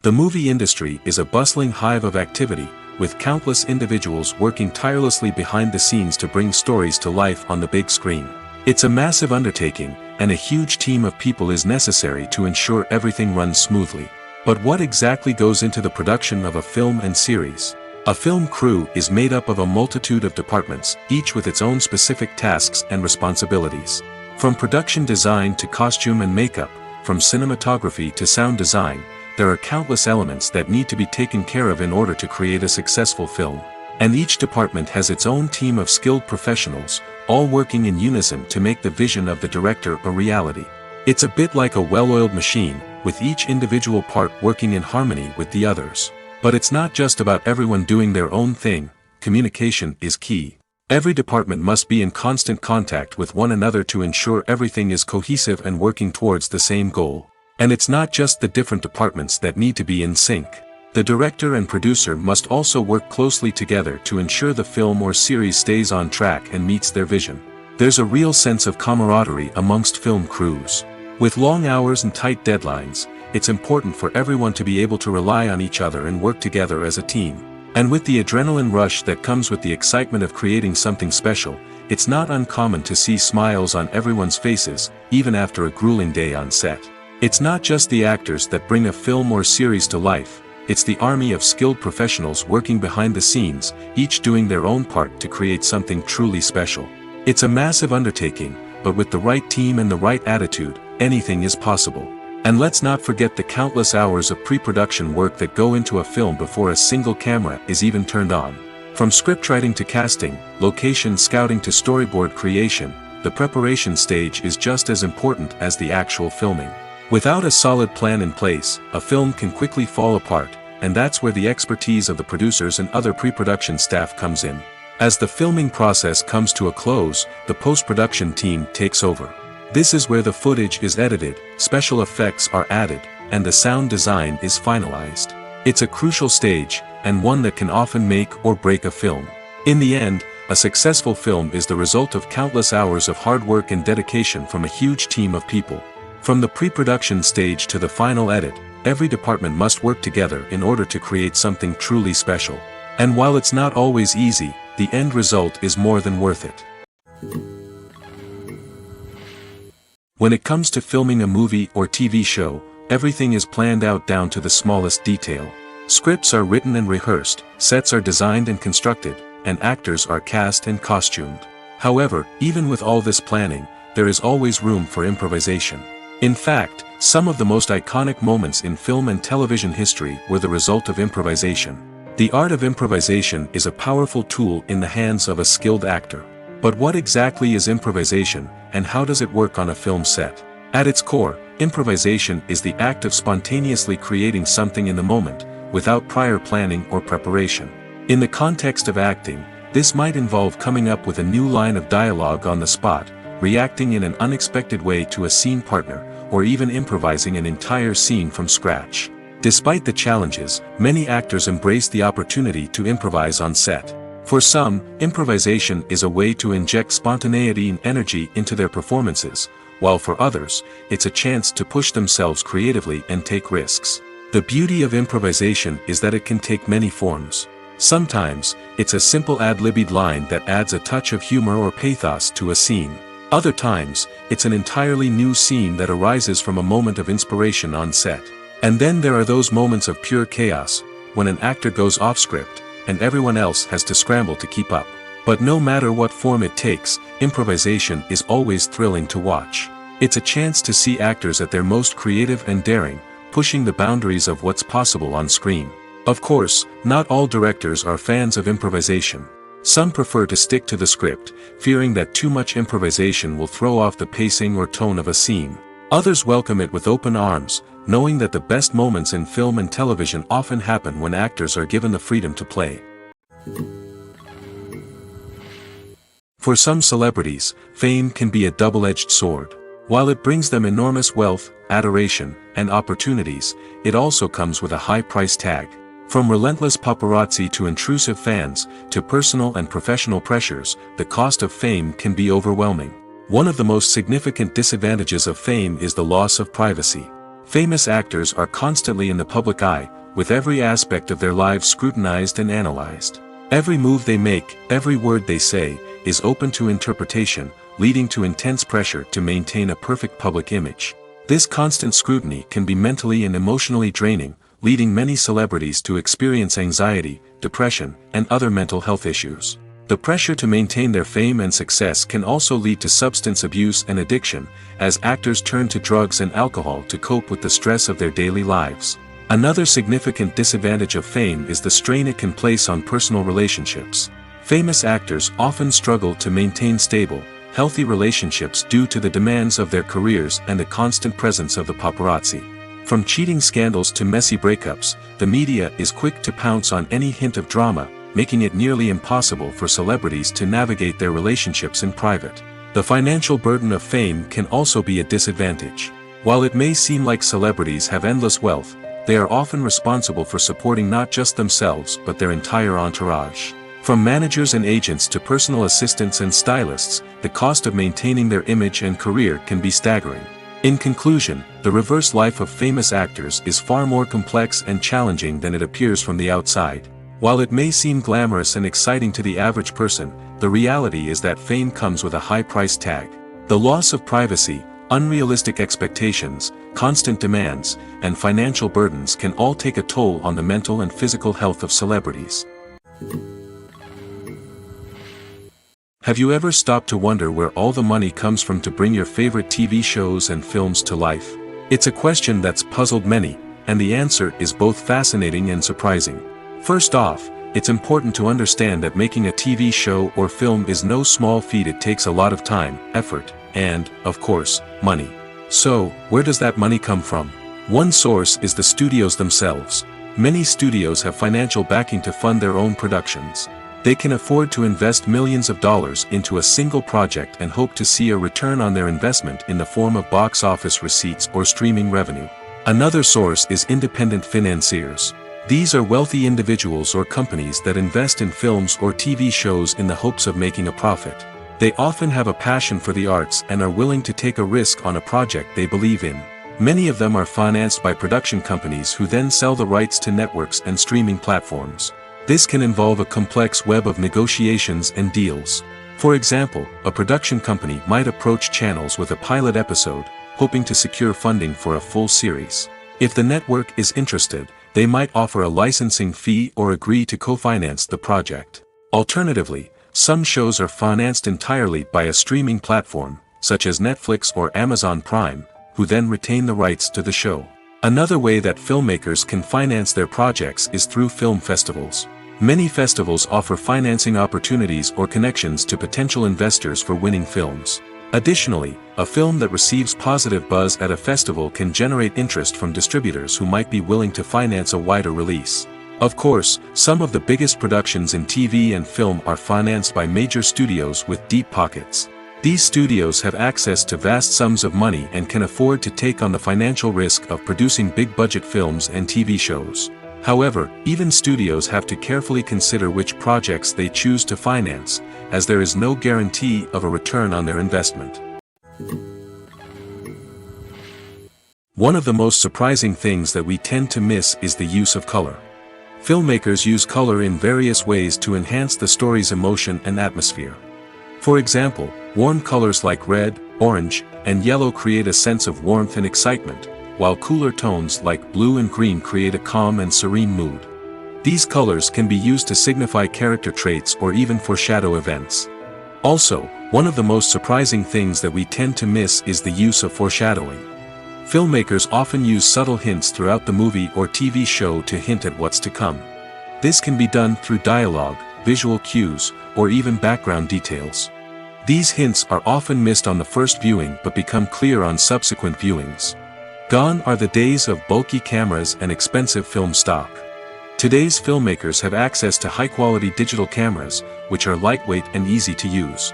The movie industry is a bustling hive of activity, with countless individuals working tirelessly behind the scenes to bring stories to life on the big screen. It's a massive undertaking, and a huge team of people is necessary to ensure everything runs smoothly. But what exactly goes into the production of a film and series? A film crew is made up of a multitude of departments, each with its own specific tasks and responsibilities. From production design to costume and makeup, from cinematography to sound design, there are countless elements that need to be taken care of in order to create a successful film. And each department has its own team of skilled professionals, all working in unison to make the vision of the director a reality. It's a bit like a well-oiled machine, with each individual part working in harmony with the others. But it's not just about everyone doing their own thing. Communication is key. Every department must be in constant contact with one another to ensure everything is cohesive and working towards the same goal. And it's not just the different departments that need to be in sync. The director and producer must also work closely together to ensure the film or series stays on track and meets their vision. There's a real sense of camaraderie amongst film crews. With long hours and tight deadlines, it's important for everyone to be able to rely on each other and work together as a team. And with the adrenaline rush that comes with the excitement of creating something special, it's not uncommon to see smiles on everyone's faces, even after a grueling day on set. It's not just the actors that bring a film or series to life, it's the army of skilled professionals working behind the scenes, each doing their own part to create something truly special. It's a massive undertaking, but with the right team and the right attitude, anything is possible. And let's not forget the countless hours of pre-production work that go into a film before a single camera is even turned on. From scriptwriting to casting, location scouting to storyboard creation, the preparation stage is just as important as the actual filming. Without a solid plan in place, a film can quickly fall apart, and that's where the expertise of the producers and other pre-production staff comes in. As the filming process comes to a close, the post-production team takes over. This is where the footage is edited, special effects are added, and the sound design is finalized. It's a crucial stage, and one that can often make or break a film. In the end, a successful film is the result of countless hours of hard work and dedication from a huge team of people. From the pre-production stage to the final edit, every department must work together in order to create something truly special. And while it's not always easy, the end result is more than worth it. When it comes to filming a movie or TV show, everything is planned out down to the smallest detail. Scripts are written and rehearsed, sets are designed and constructed, and actors are cast and costumed. However, even with all this planning, there is always room for improvisation. In fact, some of the most iconic moments in film and television history were the result of improvisation. The art of improvisation is a powerful tool in the hands of a skilled actor. But what exactly is improvisation, and how does it work on a film set? At its core, improvisation is the act of spontaneously creating something in the moment, without prior planning or preparation. In the context of acting, this might involve coming up with a new line of dialogue on the spot, reacting in an unexpected way to a scene partner, or even improvising an entire scene from scratch. Despite the challenges, many actors embrace the opportunity to improvise on set. For some, improvisation is a way to inject spontaneity and energy into their performances, while for others, it's a chance to push themselves creatively and take risks. The beauty of improvisation is that it can take many forms. Sometimes, it's a simple ad-libbed line that adds a touch of humor or pathos to a scene. Other times, it's an entirely new scene that arises from a moment of inspiration on set. And then there are those moments of pure chaos, when an actor goes off script, and everyone else has to scramble to keep up. But no matter what form it takes, improvisation is always thrilling to watch. It's a chance to see actors at their most creative and daring, pushing the boundaries of what's possible on screen. Of course, not all directors are fans of improvisation. Some prefer to stick to the script, fearing that too much improvisation will throw off the pacing or tone of a scene. Others welcome it with open arms, knowing that the best moments in film and television often happen when actors are given the freedom to play. For some celebrities, fame can be a double-edged sword. While it brings them enormous wealth, adoration, and opportunities, it also comes with a high price tag. From relentless paparazzi to intrusive fans, to personal and professional pressures, the cost of fame can be overwhelming. One of the most significant disadvantages of fame is the loss of privacy. Famous actors are constantly in the public eye, with every aspect of their lives scrutinized and analyzed. Every move they make, every word they say, is open to interpretation, leading to intense pressure to maintain a perfect public image. This constant scrutiny can be mentally and emotionally draining, leading many celebrities to experience anxiety, depression, and other mental health issues. The pressure to maintain their fame and success can also lead to substance abuse and addiction, as actors turn to drugs and alcohol to cope with the stress of their daily lives. Another significant disadvantage of fame is the strain it can place on personal relationships. Famous actors often struggle to maintain stable, healthy relationships due to the demands of their careers and the constant presence of the paparazzi. From cheating scandals to messy breakups, the media is quick to pounce on any hint of drama, making it nearly impossible for celebrities to navigate their relationships in private. The financial burden of fame can also be a disadvantage. While it may seem like celebrities have endless wealth, they are often responsible for supporting not just themselves but their entire entourage. From managers and agents to personal assistants and stylists, the cost of maintaining their image and career can be staggering. In conclusion, the reverse life of famous actors is far more complex and challenging than it appears from the outside. While it may seem glamorous and exciting to the average person, the reality is that fame comes with a high price tag. The loss of privacy, unrealistic expectations, constant demands, and financial burdens can all take a toll on the mental and physical health of celebrities. Have you ever stopped to wonder where all the money comes from to bring your favorite TV shows and films to life? It's a question that's puzzled many, and the answer is both fascinating and surprising. First off, it's important to understand that making a TV show or film is no small feat. It takes a lot of time, effort, and, of course, money. So, where does that money come from? One source is the studios themselves. Many studios have financial backing to fund their own productions. They can afford to invest millions of dollars into a single project and hope to see a return on their investment in the form of box office receipts or streaming revenue. Another source is independent financiers. These are wealthy individuals or companies that invest in films or TV shows in the hopes of making a profit. They often have a passion for the arts and are willing to take a risk on a project they believe in. Many of them are financed by production companies who then sell the rights to networks and streaming platforms. This can involve a complex web of negotiations and deals. For example, a production company might approach channels with a pilot episode, hoping to secure funding for a full series. If the network is interested, they might offer a licensing fee or agree to co-finance the project. Alternatively, some shows are financed entirely by a streaming platform, such as Netflix or Amazon Prime, who then retain the rights to the show. Another way that filmmakers can finance their projects is through film festivals. Many festivals offer financing opportunities or connections to potential investors for winning films. Additionally, a film that receives positive buzz at a festival can generate interest from distributors who might be willing to finance a wider release. Of course, some of the biggest productions in TV and film are financed by major studios with deep pockets. These studios have access to vast sums of money and can afford to take on the financial risk of producing big-budget films and TV shows. However, even studios have to carefully consider which projects they choose to finance, as there is no guarantee of a return on their investment. One of the most surprising things that we tend to miss is the use of color. Filmmakers use color in various ways to enhance the story's emotion and atmosphere. For example, warm colors like red, orange, and yellow create a sense of warmth and excitement, while cooler tones like blue and green create a calm and serene mood. These colors can be used to signify character traits or even foreshadow events. Also, one of the most surprising things that we tend to miss is the use of foreshadowing. Filmmakers often use subtle hints throughout the movie or TV show to hint at what's to come. This can be done through dialogue, visual cues, or even background details. These hints are often missed on the first viewing but become clear on subsequent viewings. Gone are the days of bulky cameras and expensive film stock. Today's filmmakers have access to high-quality digital cameras, which are lightweight and easy to use.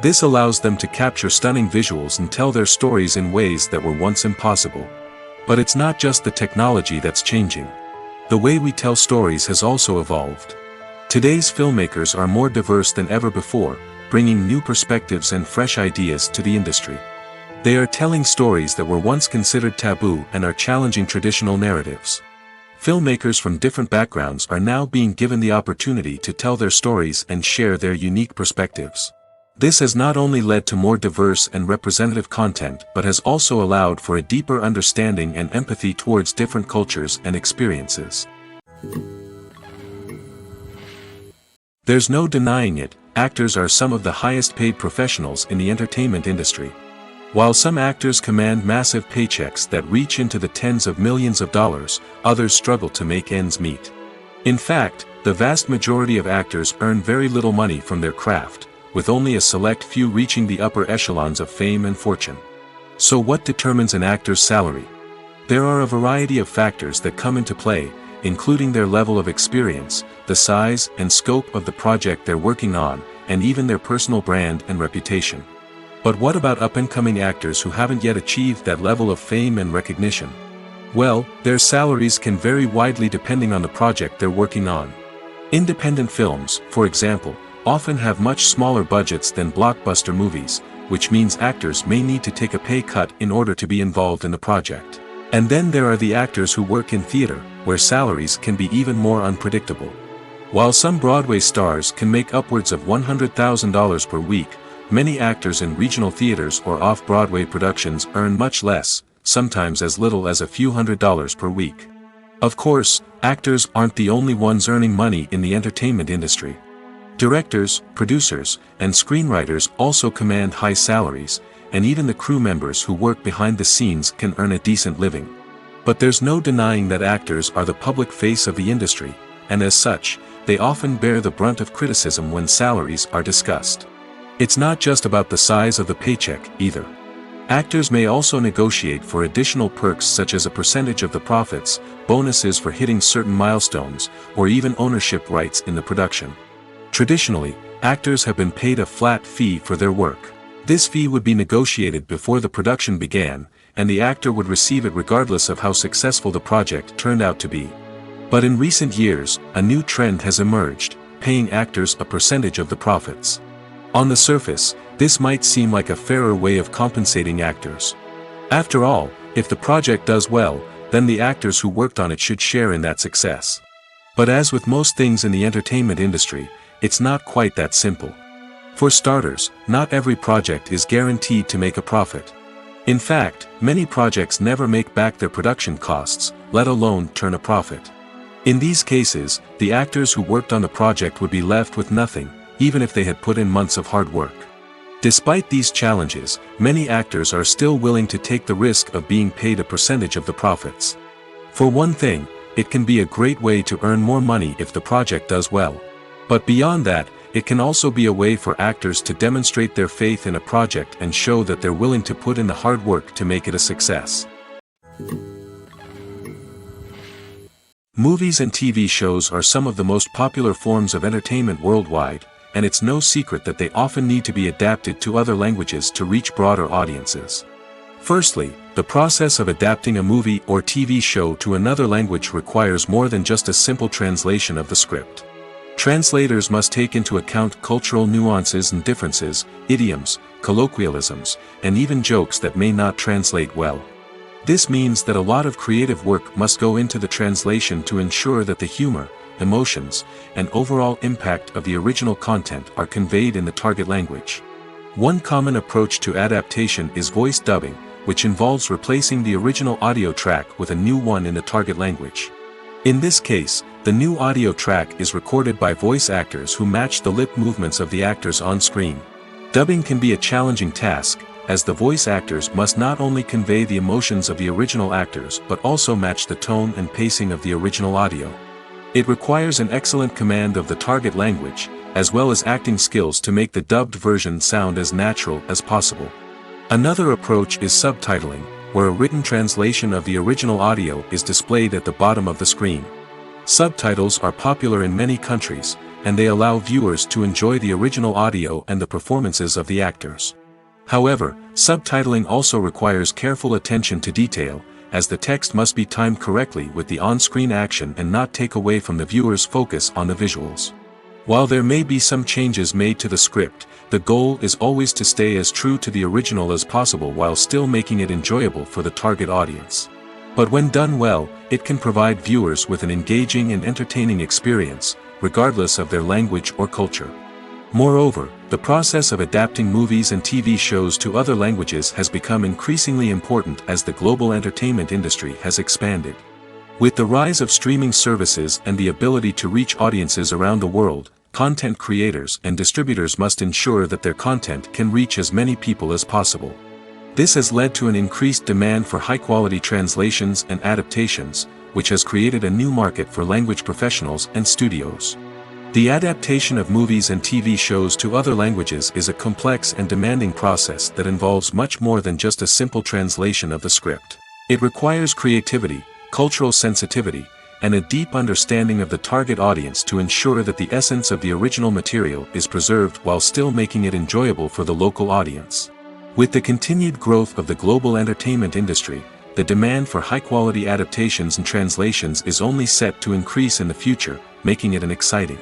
This allows them to capture stunning visuals and tell their stories in ways that were once impossible. But it's not just the technology that's changing. The way we tell stories has also evolved. Today's filmmakers are more diverse than ever before, bringing new perspectives and fresh ideas to the industry. They are telling stories that were once considered taboo and are challenging traditional narratives. Filmmakers from different backgrounds are now being given the opportunity to tell their stories and share their unique perspectives. This has not only led to more diverse and representative content but has also allowed for a deeper understanding and empathy towards different cultures and experiences. There's no denying it, actors are some of the highest paid professionals in the entertainment industry. While some actors command massive paychecks that reach into the tens of millions of dollars, others struggle to make ends meet. In fact, the vast majority of actors earn very little money from their craft, with only a select few reaching the upper echelons of fame and fortune. So what determines an actor's salary? There are a variety of factors that come into play, including their level of experience, the size and scope of the project they're working on, and even their personal brand and reputation. But what about up-and-coming actors who haven't yet achieved that level of fame and recognition? Well, their salaries can vary widely depending on the project they're working on. Independent films, for example, often have much smaller budgets than blockbuster movies, which means actors may need to take a pay cut in order to be involved in the project. And then there are the actors who work in theater, where salaries can be even more unpredictable. While some Broadway stars can make upwards of $100,000 per week, many actors in regional theaters or off-Broadway productions earn much less, sometimes as little as a few $100s per week. Of course, actors aren't the only ones earning money in the entertainment industry. Directors, producers, and screenwriters also command high salaries, and even the crew members who work behind the scenes can earn a decent living. But there's no denying that actors are the public face of the industry, and as such, they often bear the brunt of criticism when salaries are discussed. It's not just about the size of the paycheck, either. Actors may also negotiate for additional perks such as a percentage of the profits, bonuses for hitting certain milestones, or even ownership rights in the production. Traditionally, actors have been paid a flat fee for their work. This fee would be negotiated before the production began, and the actor would receive it regardless of how successful the project turned out to be. But in recent years, a new trend has emerged, paying actors a percentage of the profits. On the surface, this might seem like a fairer way of compensating actors. After all, if the project does well, then the actors who worked on it should share in that success. But as with most things in the entertainment industry, it's not quite that simple. For starters, not every project is guaranteed to make a profit. In fact, many projects never make back their production costs, let alone turn a profit. In these cases, the actors who worked on the project would be left with nothing, even if they had put in months of hard work. Despite these challenges, many actors are still willing to take the risk of being paid a percentage of the profits. For one thing, it can be a great way to earn more money if the project does well. But beyond that, it can also be a way for actors to demonstrate their faith in a project and show that they're willing to put in the hard work to make it a success. Movies and TV shows are some of the most popular forms of entertainment worldwide, and it's no secret that they often need to be adapted to other languages to reach broader audiences. Firstly, the process of adapting a movie or TV show to another language requires more than just a simple translation of the script. Translators must take into account cultural nuances and differences, idioms, colloquialisms, and even jokes that may not translate well. This means that a lot of creative work must go into the translation to ensure that the humor, emotions, and overall impact of the original content are conveyed in the target language. One common approach to adaptation is voice dubbing, which involves replacing the original audio track with a new one in the target language. In this case, the new audio track is recorded by voice actors who match the lip movements of the actors on screen. Dubbing can be a challenging task, as the voice actors must not only convey the emotions of the original actors but also match the tone and pacing of the original audio. It requires an excellent command of the target language, as well as acting skills to make the dubbed version sound as natural as possible. Another approach is subtitling, where a written translation of the original audio is displayed at the bottom of the screen. Subtitles are popular in many countries, and they allow viewers to enjoy the original audio and the performances of the actors. However, subtitling also requires careful attention to detail, as the text must be timed correctly with the on-screen action and not take away from the viewer's focus on the visuals. While there may be some changes made to the script, the goal is always to stay as true to the original as possible while still making it enjoyable for the target audience. But when done well, it can provide viewers with an engaging and entertaining experience, regardless of their language or culture. Moreover, the process of adapting movies and TV shows to other languages has become increasingly important as the global entertainment industry has expanded. With the rise of streaming services and the ability to reach audiences around the world, content creators and distributors must ensure that their content can reach as many people as possible. This has led to an increased demand for high-quality translations and adaptations, which has created a new market for language professionals and studios. The adaptation of movies and TV shows to other languages is a complex and demanding process that involves much more than just a simple translation of the script. It requires creativity, cultural sensitivity, and a deep understanding of the target audience to ensure that the essence of the original material is preserved while still making it enjoyable for the local audience. With the continued growth of the global entertainment industry, the demand for high-quality adaptations and translations is only set to increase in the future, making it an exciting.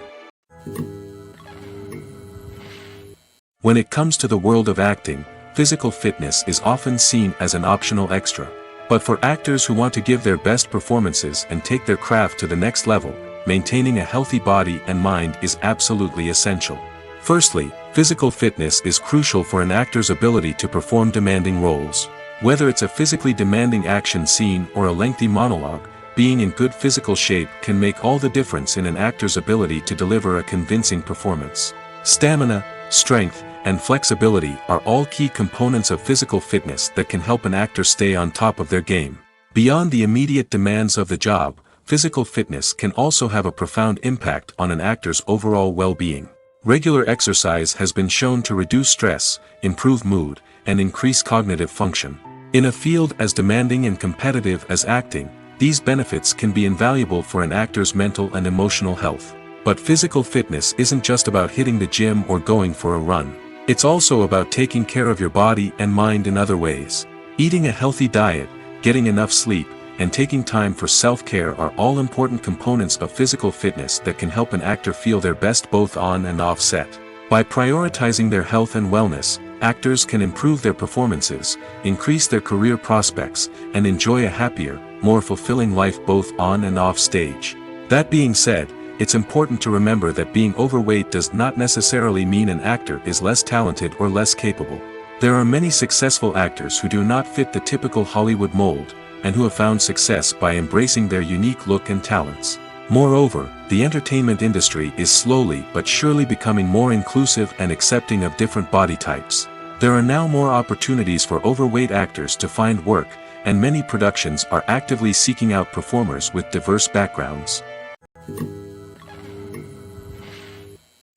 When it comes to the world of acting, physical fitness is often seen as an optional extra. But for actors who want to give their best performances and take their craft to the next level, maintaining a healthy body and mind is absolutely essential. Firstly, physical fitness is crucial for an actor's ability to perform demanding roles. Whether it's a physically demanding action scene or a lengthy monologue, being in good physical shape can make all the difference in an actor's ability to deliver a convincing performance. Stamina, strength, and flexibility are all key components of physical fitness that can help an actor stay on top of their game. Beyond the immediate demands of the job, physical fitness can also have a profound impact on an actor's overall well-being. Regular exercise has been shown to reduce stress, improve mood, and increase cognitive function. In a field as demanding and competitive as acting, these benefits can be invaluable for an actor's mental and emotional health. But physical fitness isn't just about hitting the gym or going for a run. It's also about taking care of your body and mind in other ways. Eating a healthy diet, getting enough sleep, and taking time for self-care are all important components of physical fitness that can help an actor feel their best both on and off set. By prioritizing their health and wellness, actors can improve their performances, increase their career prospects, and enjoy a happier, more fulfilling life both on and off stage. That being said, it's important to remember that being overweight does not necessarily mean an actor is less talented or less capable. There are many successful actors who do not fit the typical Hollywood mold, and who have found success by embracing their unique look and talents. Moreover, the entertainment industry is slowly but surely becoming more inclusive and accepting of different body types. There are now more opportunities for overweight actors to find work, and many productions are actively seeking out performers with diverse backgrounds.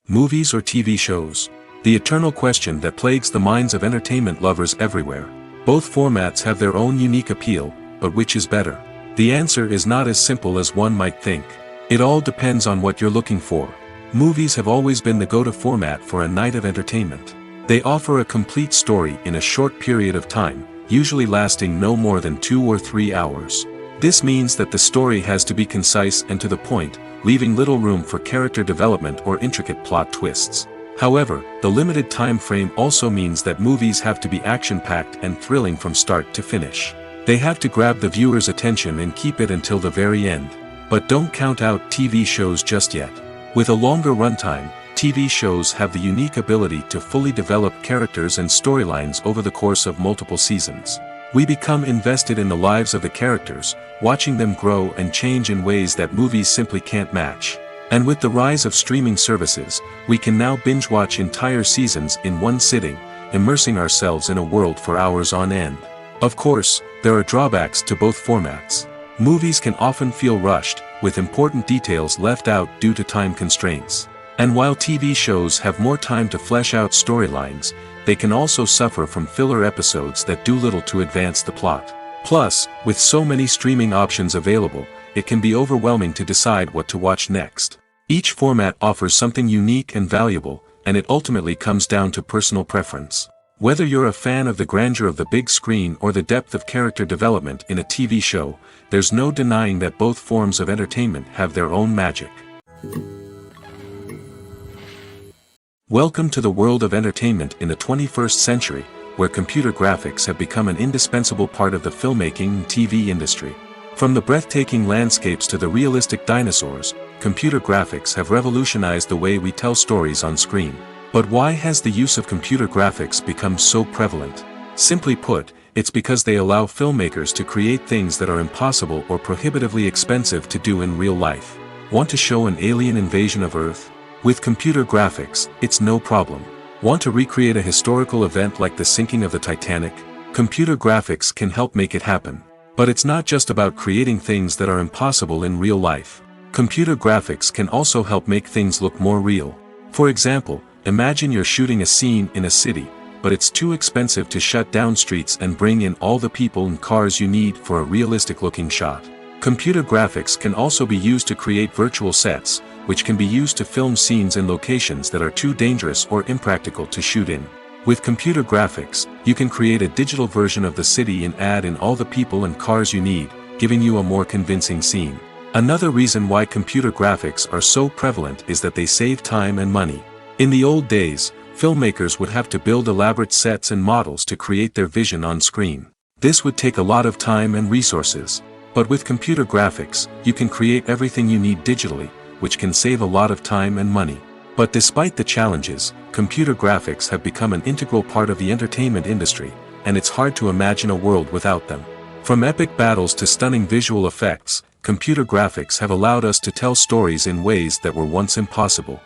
Movies or TV shows? The eternal question that plagues the minds of entertainment lovers everywhere. Both formats have their own unique appeal, but which is better? The answer is not as simple as one might think. It all depends on what you're looking for. Movies have always been the go-to format for a night of entertainment. They offer a complete story in a short period of time, usually lasting no more than 2 or 3 hours. This means that the story has to be concise and to the point, leaving little room for character development or intricate plot twists. However, the limited time frame also means that movies have to be action-packed and thrilling from start to finish. They have to grab the viewer's attention and keep it until the very end. But don't count out TV shows just yet. With a longer runtime, TV shows have the unique ability to fully develop characters and storylines over the course of multiple seasons. We become invested in the lives of the characters, watching them grow and change in ways that movies simply can't match. And with the rise of streaming services, we can now binge-watch entire seasons in one sitting, immersing ourselves in a world for hours on end. Of course, there are drawbacks to both formats. Movies can often feel rushed, with important details left out due to time constraints. And while TV shows have more time to flesh out storylines, they can also suffer from filler episodes that do little to advance the plot. Plus, with so many streaming options available, it can be overwhelming to decide what to watch next. Each format offers something unique and valuable, and it ultimately comes down to personal preference. Whether you're a fan of the grandeur of the big screen or the depth of character development in a TV show, there's no denying that both forms of entertainment have their own magic. Welcome to the world of entertainment in the 21st century, where computer graphics have become an indispensable part of the filmmaking and TV industry. From the breathtaking landscapes to the realistic dinosaurs, computer graphics have revolutionized the way we tell stories on screen. But why has the use of computer graphics become so prevalent? Simply put, it's because they allow filmmakers to create things that are impossible or prohibitively expensive to do in real life. Want to show an alien invasion of Earth? With computer graphics, it's no problem. Want to recreate a historical event like the sinking of the Titanic? Computer graphics can help make it happen. But it's not just about creating things that are impossible in real life. Computer graphics can also help make things look more real. For example, imagine you're shooting a scene in a city, but it's too expensive to shut down streets and bring in all the people and cars you need for a realistic-looking shot. Computer graphics can also be used to create virtual sets, which can be used to film scenes in locations that are too dangerous or impractical to shoot in. With computer graphics, you can create a digital version of the city and add in all the people and cars you need, giving you a more convincing scene. Another reason why computer graphics are so prevalent is that they save time and money. In the old days, filmmakers would have to build elaborate sets and models to create their vision on screen. This would take a lot of time and resources. But with computer graphics, you can create everything you need digitally, which can save a lot of time and money. But despite the challenges, computer graphics have become an integral part of the entertainment industry, and it's hard to imagine a world without them. From epic battles to stunning visual effects, computer graphics have allowed us to tell stories in ways that were once impossible.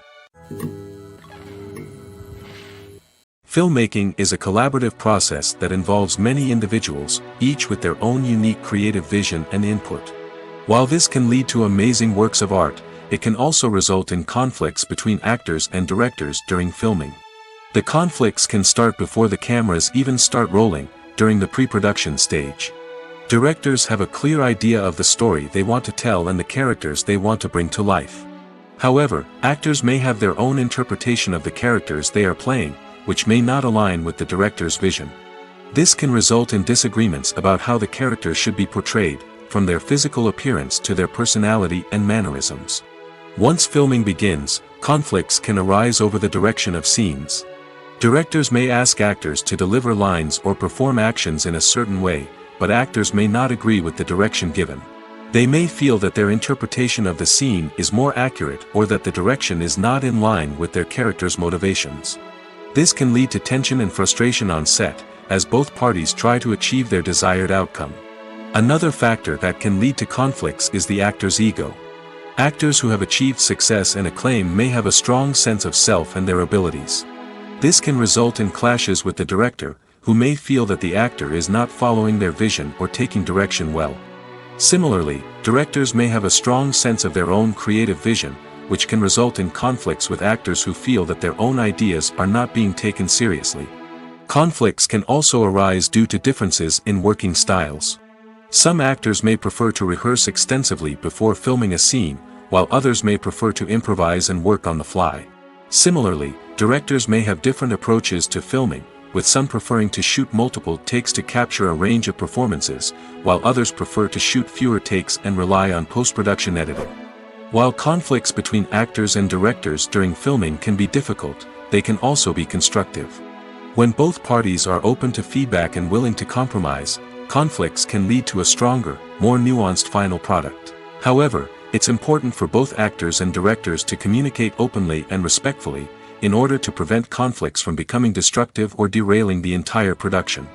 Filmmaking is a collaborative process that involves many individuals, each with their own unique creative vision and input. While this can lead to amazing works of art, it can also result in conflicts between actors and directors during filming. The conflicts can start before the cameras even start rolling, during the pre-production stage. Directors have a clear idea of the story they want to tell and the characters they want to bring to life. However, actors may have their own interpretation of the characters they are playing, which may not align with the director's vision. This can result in disagreements about how the characters should be portrayed, from their physical appearance to their personality and mannerisms. Once filming begins, conflicts can arise over the direction of scenes. Directors may ask actors to deliver lines or perform actions in a certain way, but actors may not agree with the direction given. They may feel that their interpretation of the scene is more accurate or that the direction is not in line with their character's motivations. This can lead to tension and frustration on set, as both parties try to achieve their desired outcome. Another factor that can lead to conflicts is the actor's ego. Actors who have achieved success and acclaim may have a strong sense of self and their abilities. This can result in clashes with the director, who may feel that the actor is not following their vision or taking direction well. Similarly, directors may have a strong sense of their own creative vision, which can result in conflicts with actors who feel that their own ideas are not being taken seriously. Conflicts can also arise due to differences in working styles. Some actors may prefer to rehearse extensively before filming a scene, while others may prefer to improvise and work on the fly. Similarly, directors may have different approaches to filming, with some preferring to shoot multiple takes to capture a range of performances, while others prefer to shoot fewer takes and rely on post-production editing. While conflicts between actors and directors during filming can be difficult, they can also be constructive. When both parties are open to feedback and willing to compromise, conflicts can lead to a stronger, more nuanced final product. However, it's important for both actors and directors to communicate openly and respectfully, in order to prevent conflicts from becoming destructive or derailing the entire production.